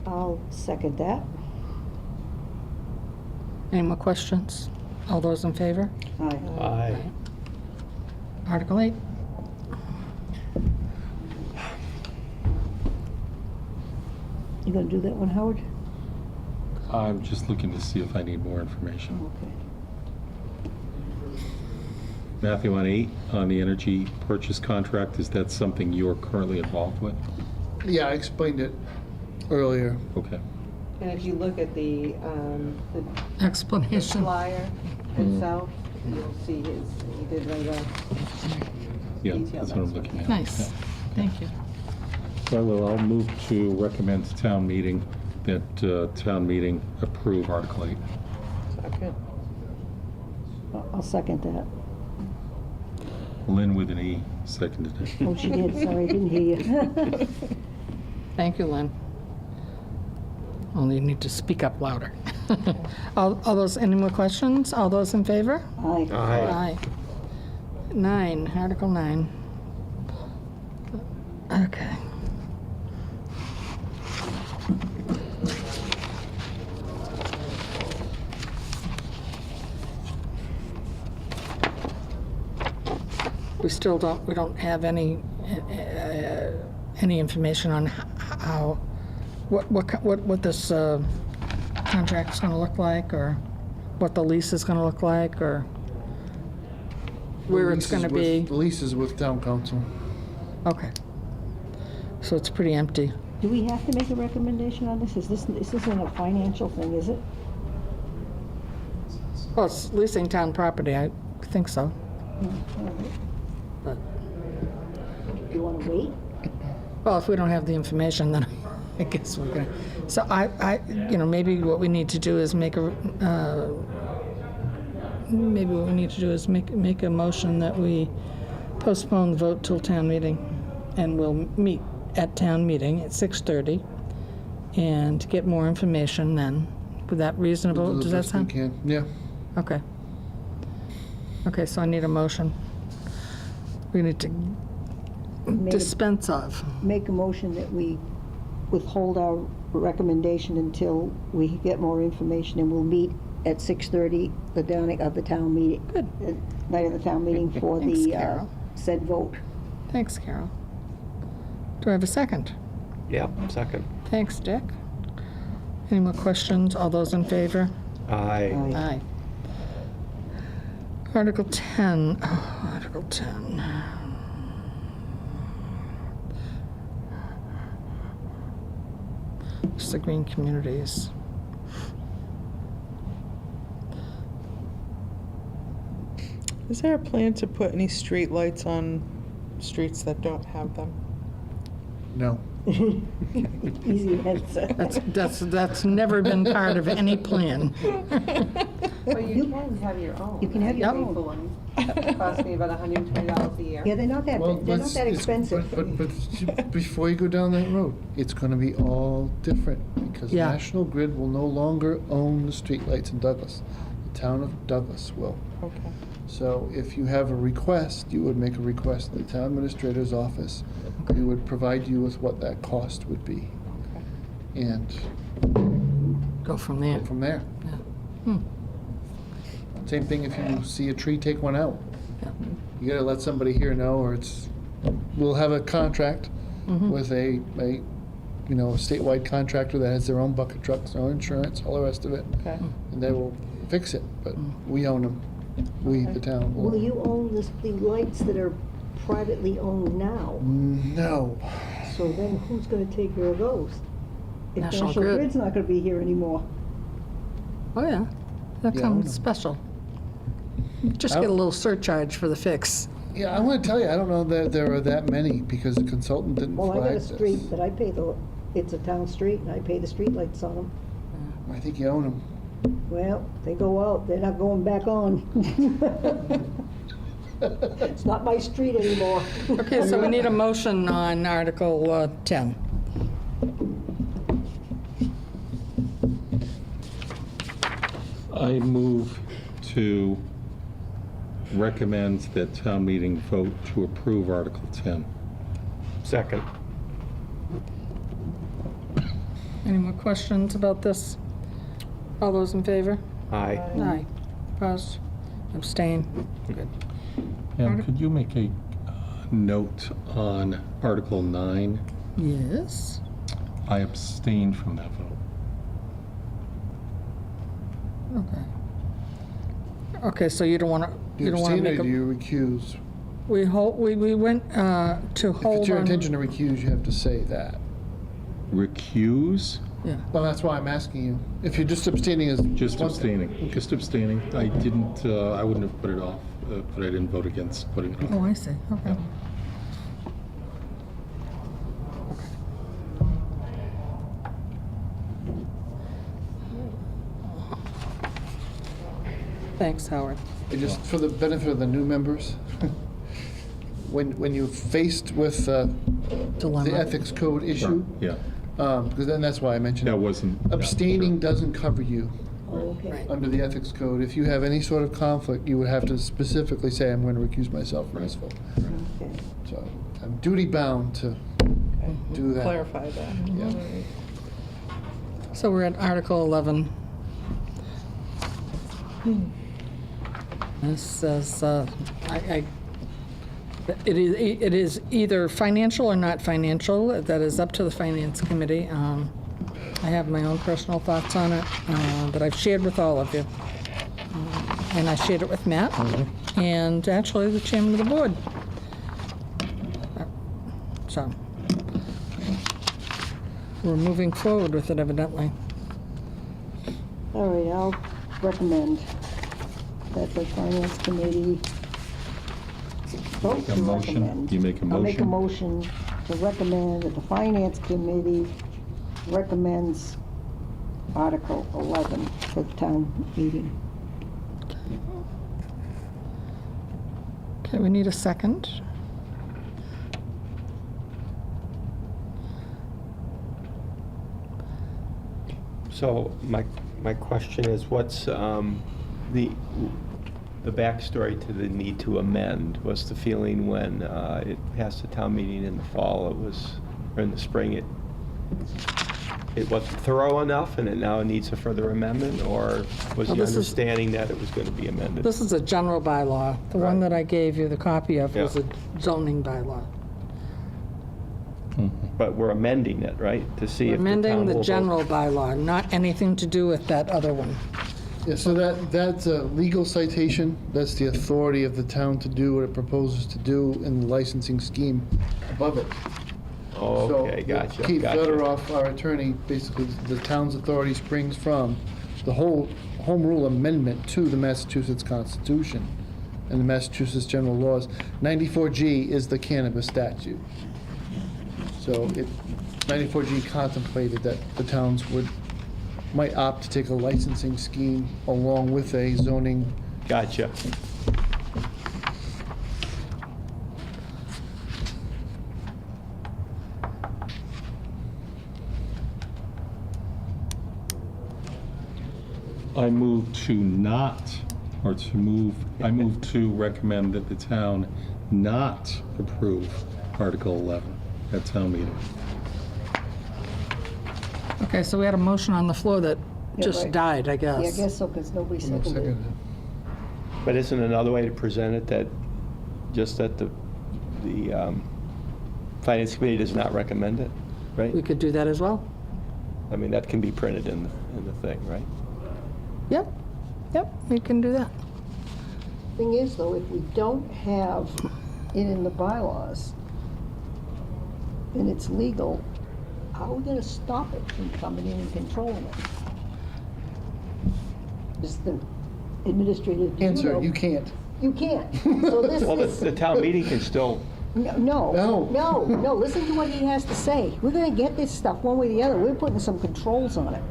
I'll second that. Any more questions? All those in favor? Aye. Aye. Article 8. You gonna do that one, Howard? I'm just looking to see if I need more information. Okay. Matthew, on 8, on the energy purchase contract, is that something you're currently involved with? Yeah, I explained it earlier. Okay. And if you look at the Explanation. flyer itself, you'll see he did write a Yeah, detailed that's what I'm looking at. Nice. Yeah. Thank you. So I'll move to recommend to town meeting that town meeting approve Article 8. Second. I'll second that. Lynn with an E, seconded it. Oh, she did, sorry, I didn't hear you. Thank you, Lynn. Only you need to speak up louder. All those, any more questions? All those in favor? Aye. Aye. 9, Article 9. Okay. We don't have any information on how, what this contract's gonna look like, or what the lease is gonna look like, or where it's gonna be. The lease is with town council. Okay. So it's pretty empty. Do we have to make a recommendation on this? This isn't a financial thing, is it? Well, it's leasing town property, I think so. But, Do you want to wait? well, if we don't have the information, then I guess we're gonna, so maybe what we need to do is make a motion that we postpone the vote till town meeting, and we'll meet at town meeting at 6:30 and get more information then. Would that reasonable? We'll do Does the that best we sound? can. Yeah. Okay. Okay, so I need a motion. We need to dispense of. Make a motion that we withhold our recommendation until we get more information, and we'll meet at 6:30, the downing of the town meeting. Good. Night of the town meeting for Thanks, the Carol. said vote. Thanks, Carol. Do I have a second? Yep, second. Thanks, Dick. Any more questions? All those in favor? Aye. Aye. Article 10. Oh, Article 10. It's the green communities. Is there a plan to put any street lights on streets that don't have them? No. Easy answer. That's never been part of any plan. Well, you can have your own. You can have your I pay own. for one. It costs me about $120 a year. Yeah, they're not that expensive. But before you go down that road, it's going to be all different, because Yeah. National Grid will no longer own the streetlights in Douglas. The town of Douglas will. Okay. So if you have a request, you would make a request to the town administrator's office. We would provide you with what that cost would be. And Go from there. from there. Hmm. Same thing if you see a tree, take one out. Yeah. You gotta let somebody here know, or we'll have a contract Mm-hmm. with a statewide contractor that has their own bucket trucks, their own insurance, all the rest of it. Okay. And they will fix it, but we own them. We, the town. Will you own the lights that are privately owned now? No. So then who's gonna take care of those? If National National Grid. Grid's not gonna be here anymore. Oh, yeah. That Yeah, I comes know. special. You just Oh. get a little surcharge for the fix. Yeah, I want to tell you, I don't know that there are that many because the consultant didn't Well, I got flag a this. street that I pay it's a town street and I pay the street lights on them. I think you own them. Well, they go out, they're not going back on. It's not my street anymore. Okay, so we need a motion on Article 10. I move to recommend that town meeting vote to approve Article 10. Second. Any more questions about this? All those in favor? Aye. Aye. Opposed? Abstain? Good. And could you make a note on Article 9? Yes. I abstained from that vote. Okay. Okay, so you don't want to, Do you you don't want to abstain make or do a, you recuse? we went to If hold it's your on. intention to recuse, you have to say that. Recuse? Yeah. Well, that's why I'm asking you. If you're just abstaining as Just one thing. abstaining. Just abstaining. I didn't, I wouldn't have put it off, but I didn't vote against putting it Oh, off. I see, okay. Thanks, Howard. And just for the benefit of the new members, when you're faced with the Dilemma. ethics code issue, Yeah, because then that's why I mentioned that it. wasn't. yeah, Abstaining sure. doesn't cover you Okay. under the ethics code. If you have any sort of conflict, you would have to specifically say, I'm going to recuse myself from this vote. Okay. So I'm duty bound to do that. Clarify that. Yeah. So we're at Article 11. This says, it is either financial or not financial. That is up to the Finance Committee. I have my own personal thoughts on it that I've shared with all of you. And I shared it with Matt and actually the chairman of the board. So we're moving forward with it evidently. All right, I'll recommend that the Finance Committee vote Make a to motion. recommend. You make a I'll make a motion. motion to recommend that the Finance Committee recommends Article 11 for the town meeting. Okay, we need a second. So my question is, what's the backstory to the need to amend? What's the feeling when it passed the town meeting in the fall, or in the spring, it wasn't thorough enough and it now needs a further amendment? Or was Well, the this is- understanding that it was going to be amended? This is a general bylaw. The one Right. that I gave you the copy of was Yeah. a zoning bylaw. But we're amending it, right? To see if the town Amending the will vote. general bylaw, not anything to do with that other one. Yeah, so that's a legal citation. That's the authority of the town to do what it proposes to do in the licensing scheme above it. Oh, okay, gotcha, Keith gotcha. Federoff, our attorney, basically, the town's authority springs from the whole Home Rule Amendment to the Massachusetts Constitution and the Massachusetts general laws. 94G is the cannabis statute. So 94G contemplated that the towns might opt to take a licensing scheme along with a zoning. Gotcha. I move to not, or to move, I move to recommend that the town not approve Article 11 at town meeting. Okay, so we had a motion on the floor that Yeah, just right. died, I Yeah, I guess. guess so, because nobody No seconded it. second. But isn't another way to present it that, just that the Finance Committee does not recommend it, right? We could do that as well. I mean, that can be printed in the thing, right? Yep, yep, we can do that. Thing is, though, if we don't have it in the bylaws, and it's legal, how are we gonna stop it from coming in and controlling it? Is the administrative. Answer, you can't. You can't. So this Well, is, the town meeting can still, no, listen to what he has to say. We're gonna get this stuff one way or the other. We're putting some controls on it.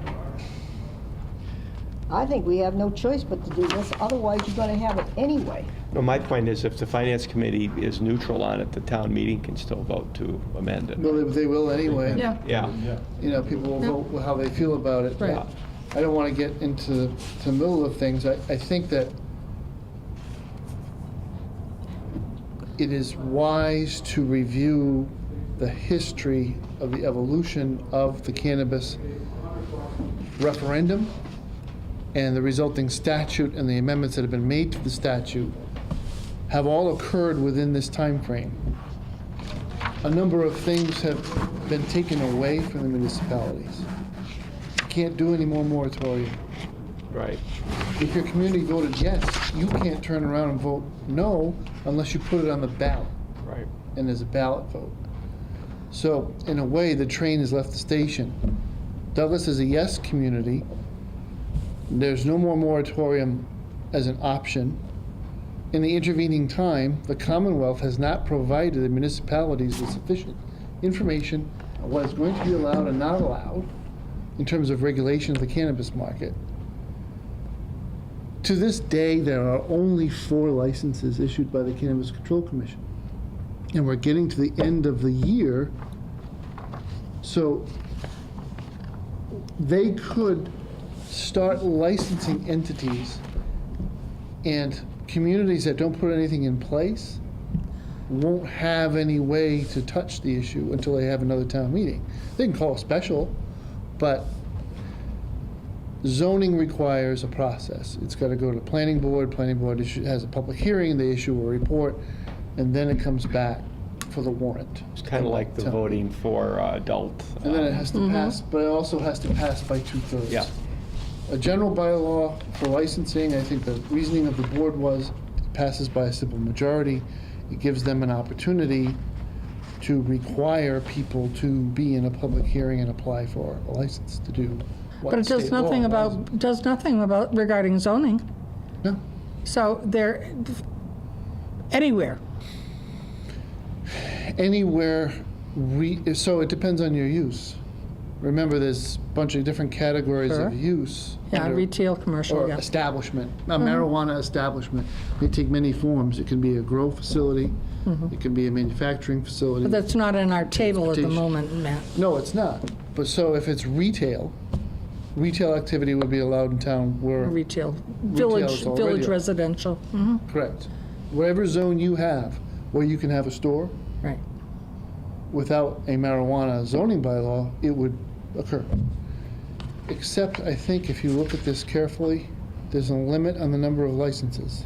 I think we have no choice but to do this, otherwise you're gonna have it anyway. no, my point is, if the Finance Committee is neutral on it, the town meeting can still vote to amend it. Well, they will anyway. Yeah, Yeah, You know, people will vote how they feel about it. Right. I don't want to get into the middle of things. I think that it is wise to review the history of the evolution of the cannabis referendum and the resulting statute and the amendments that have been made to the statute have all occurred within this time frame. A number of things have been taken away from the municipalities. You can't do any more moratorium. right. If your community voted yes, you can't turn around and vote no unless you put it on the ballot, Right. and there's a ballot vote. So, in a way, the train has left the station. Douglas is a yes community. There's no more moratorium as an option. In the intervening time, the Commonwealth has not provided the municipalities with sufficient information on what is going to be allowed and not allowed in terms of regulation of the cannabis market. To this day, there are only 4 licenses issued by the Cannabis Control Commission. And we're getting to the end of the year, so they could start licensing entities, and communities that don't put anything in place won't have any way to touch the issue until they have another town meeting. They can call a special, but zoning requires a process. It's got to go to planning board has a public hearing, they issue a report, and then it comes back for the warrant. It's kind of like the Town voting for adult. And then it has to pass, but it also has to pass by 2/3. Yeah. A general bylaw for licensing, I think the reasoning of the board was, it passes by a simple majority. It gives them an opportunity to require people to be in a public hearing and apply for a license to do what but it does state law nothing allows. about regarding zoning. No. So there, anywhere. Anywhere, so it depends on your use. Remember, there's a bunch of different categories Sure. of use. Yeah, under- retail, commercial, Or yeah. establishment, a marijuana establishment. They take many forms. It can be a grow facility, it can be a manufacturing facility. But that's not in our table at the Transportation. moment, Matt. No, it's not. But so if it's retail activity would be allowed in town where, Retail, Retail is already village a- residential. Mhm. correct. Whatever zone you have, where you can have a store, Right. without a marijuana zoning bylaw, it would occur. Except, I think, if you look at this carefully, there's a limit on the number of licenses.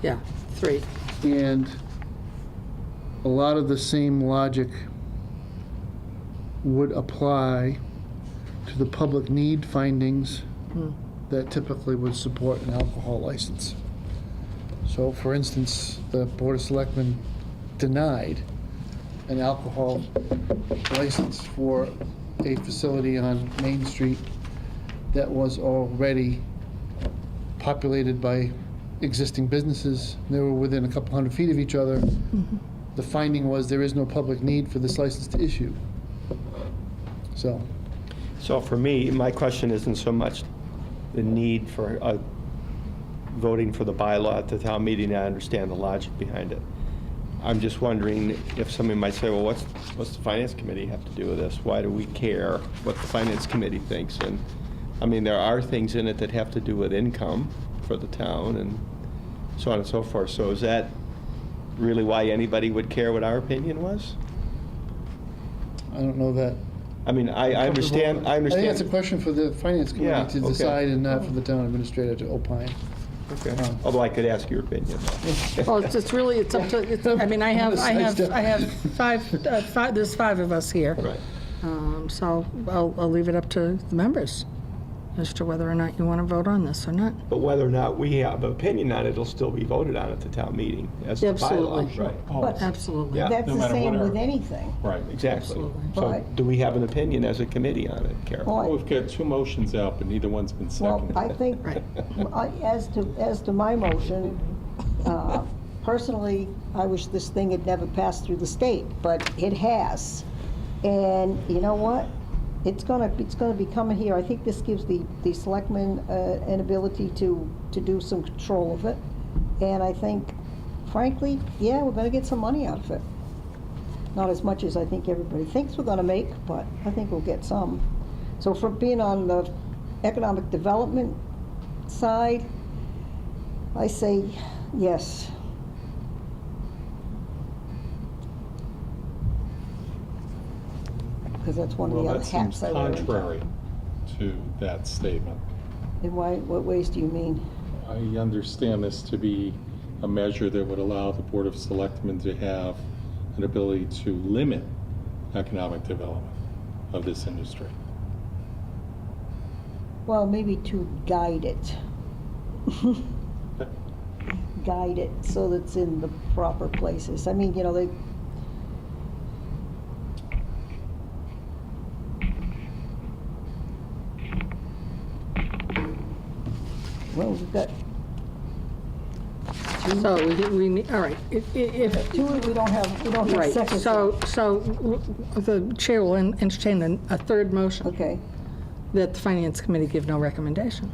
Yeah, 3. And a lot of the same logic would apply to the public need findings that typically would support an alcohol license. So, for instance, the Board of Selectmen denied an alcohol license for a facility on Main Street that was already populated by existing businesses. They were within a couple hundred feet of each other. The finding was there is no public need for this license to issue. So, So for me, my question isn't so much the need for voting for the bylaw at the town meeting. I understand the logic behind it. I'm just wondering if somebody might say, well, what's the Finance Committee have to do with this? Why do we care what the Finance Committee thinks? And, I mean, there are things in it that have to do with income for the town and so on and so forth. So is that really why anybody would care what our opinion was? I don't know that I mean, I understand, I I think it's a understand. question for the finance Yeah, committee to okay. decide and not for the town administrator to opine. Okay. Although I could ask your opinion. Well, it's really, it's up to, I mean, I have five, there's five of us here. Right. So I'll leave it up to the members as to whether or not you want to vote on this or not. But whether or not we have an opinion on it, it'll still be voted on at the town meeting as the Absolutely. bylaws, right? But Absolutely. Yeah. that's No the matter same what with our- anything. Right. Exactly. Absolutely. So Right. do we have an opinion as a committee on it, Carol? Well, Well, we've got two motions out, but neither one's been Well, seconded. I think, as to my motion, personally, I wish this thing had never passed through the state, but it has. And you know what? It's gonna be coming here. I think this gives the selectmen an ability to do some control of it. And I think, frankly, yeah, we're gonna get some money out of it. Not as much as I think everybody thinks we're gonna make, but I think we'll get some. So for being on the economic development side, I say yes. Because that's one of Well, the other that seems hats I wear. contrary to that statement. In what ways do you mean? I understand this to be a measure that would allow the Board of Selectmen to have an ability to limit economic development of this industry. Well, maybe to guide it. Guide it so that it's in the proper places. I mean, you know, well, we've got So we need, all right, if, two, we don't have right, seconds. so the chair will entertain a third motion Okay. that the finance committee give no recommendation.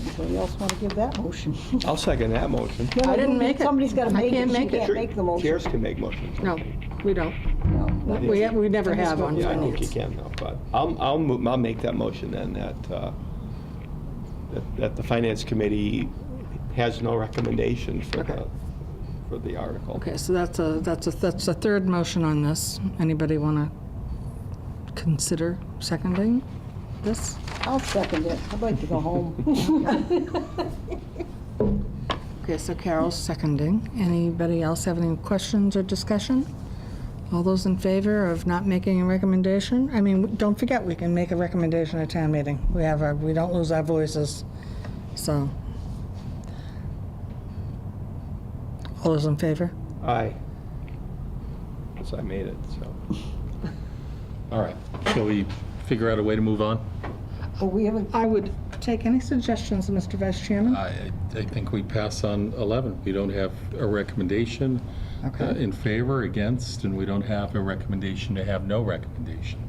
Anybody else want to give that motion? I'll second that motion. No, I didn't you- make it. Somebody's got to I make it. can't She make it. can't make the motion. Chairs can make motions. No, we don't. No. We never have on Yeah, I think you finance. can though, but I'll make that motion then that the finance committee has no recommendation Okay. for the article. Okay, so that's a third motion on this. Anybody want to consider seconding this? I'll second it. I'd like to go home. Okay, so Carol's seconding. Anybody else have any questions or discussion? All those in favor of not making a recommendation? I mean, don't forget, we can make a recommendation at town meeting. We don't lose our voices, so. All those in favor? Aye. Yes, I made it, so. All right, shall we figure out a way to move on? Well, we haven't, I would take any suggestions, Mr. Vice Chairman. I think we pass on 11. We don't have a recommendation Okay. in favor, against, and we don't have a recommendation to have no recommendation.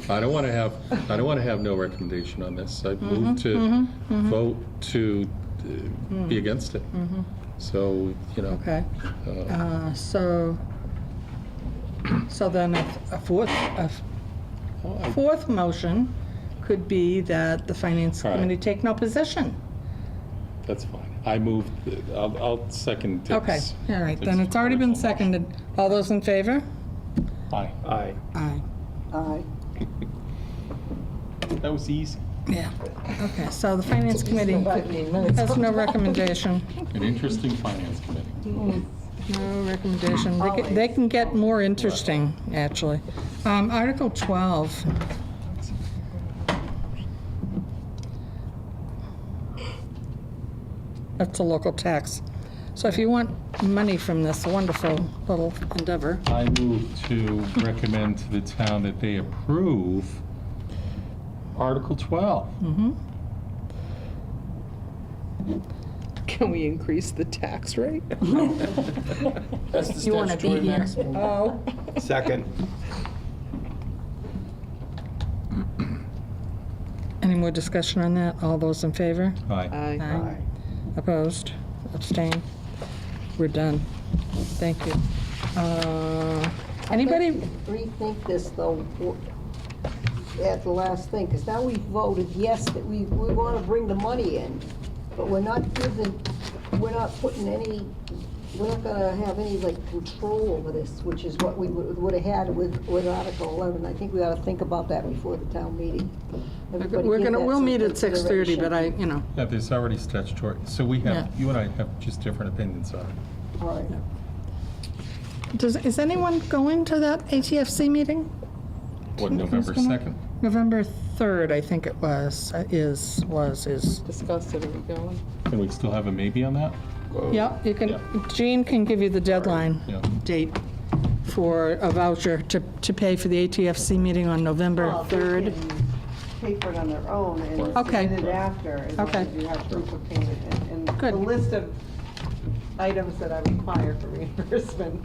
I don't want to have no recommendation on this. I move to vote to be against it. So, you know. Okay. So then a fourth motion could be that the finance All right. committee take no position. That's fine. I move, I'll second Dick's. Okay, all right, then it's already been seconded. All those in favor? Aye. Aye. Aye. aye. That was easy. Yeah, okay, so the finance committee has no recommendation. An interesting finance committee. No recommendation. They can get more interesting, actually. Article 12. That's a local tax. So if you want money from this wonderful little endeavor, I move to recommend to the town that they approve Article 12. Can we increase the tax rate? That's the You wanna be statutory here. maximum. Oh. Second. Any more discussion on that? All those in favor? Aye. Aye. Opposed? Abstained? We're done. Thank you. Anybody? Rethink this, though, at the last thing, because now we've voted yes, that we want to bring the money in, but we're not putting any we're not gonna have any like control over this, which is what we would have had with Article 11. I think we ought to think about that before the town meeting. Everybody give that We'll some meet at 6:30, but consideration. Yeah, there's already statutory, so we Yeah. have, you and I have just different opinions on it. All right. Is anyone going to that ATFC meeting? What, Who's November gonna- 2nd? November 3rd, I think it was, is. Discussed it, are we going? Can we still have a maybe on that? Yeah, you can, Yeah. Jean can give you the deadline Yeah. date for a voucher to pay for the ATFC meeting on November Well, they 3rd. can Pay for it on their own and Okay. submit it after, as long Okay. as you have proof of payment. And Good. the list of items that I require for reimbursement.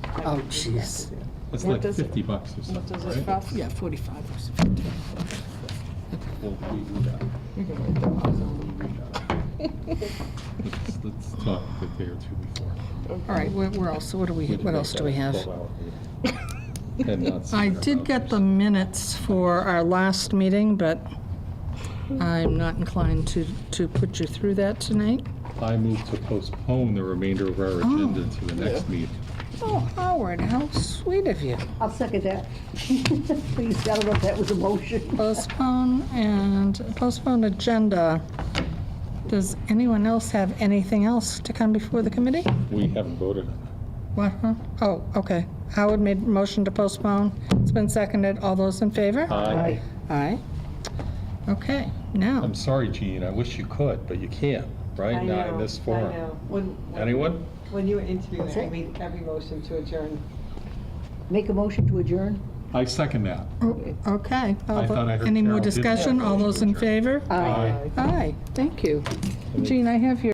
I Oh, can do that jeez. with you. It's What like does it- $50 or What something, does it right? cost? Yeah, 45 or 50. We'll redo that. We can get that on. Let's talk a day or two before. All right, where else, what else do we have? And not I senior did get the vouchers. minutes for our last meeting, but I'm not inclined to put you through that tonight. I move to postpone the remainder of our agenda to the next meeting. Oh, Howard, how sweet of you. I'll second that. Please, I don't know if that was a motion. Postpone agenda. Does anyone else have anything else to come before the committee? We haven't voted on What, huh? Oh, okay. Howard made motion to postpone. It's been seconded. All those in favor? it. Aye. Aye. Okay, now, I'm sorry, Gene, I wish you could, but you can't, right? I Not in know, this forum. I know. Anyone? When you were interviewing, What's I that? made every motion to adjourn. Make a motion to adjourn? I second that. okay. I thought I heard Any more Carol did that discussion? All motion those to in adjourn. favor? Aye. Aye, thank you. Jean, I have your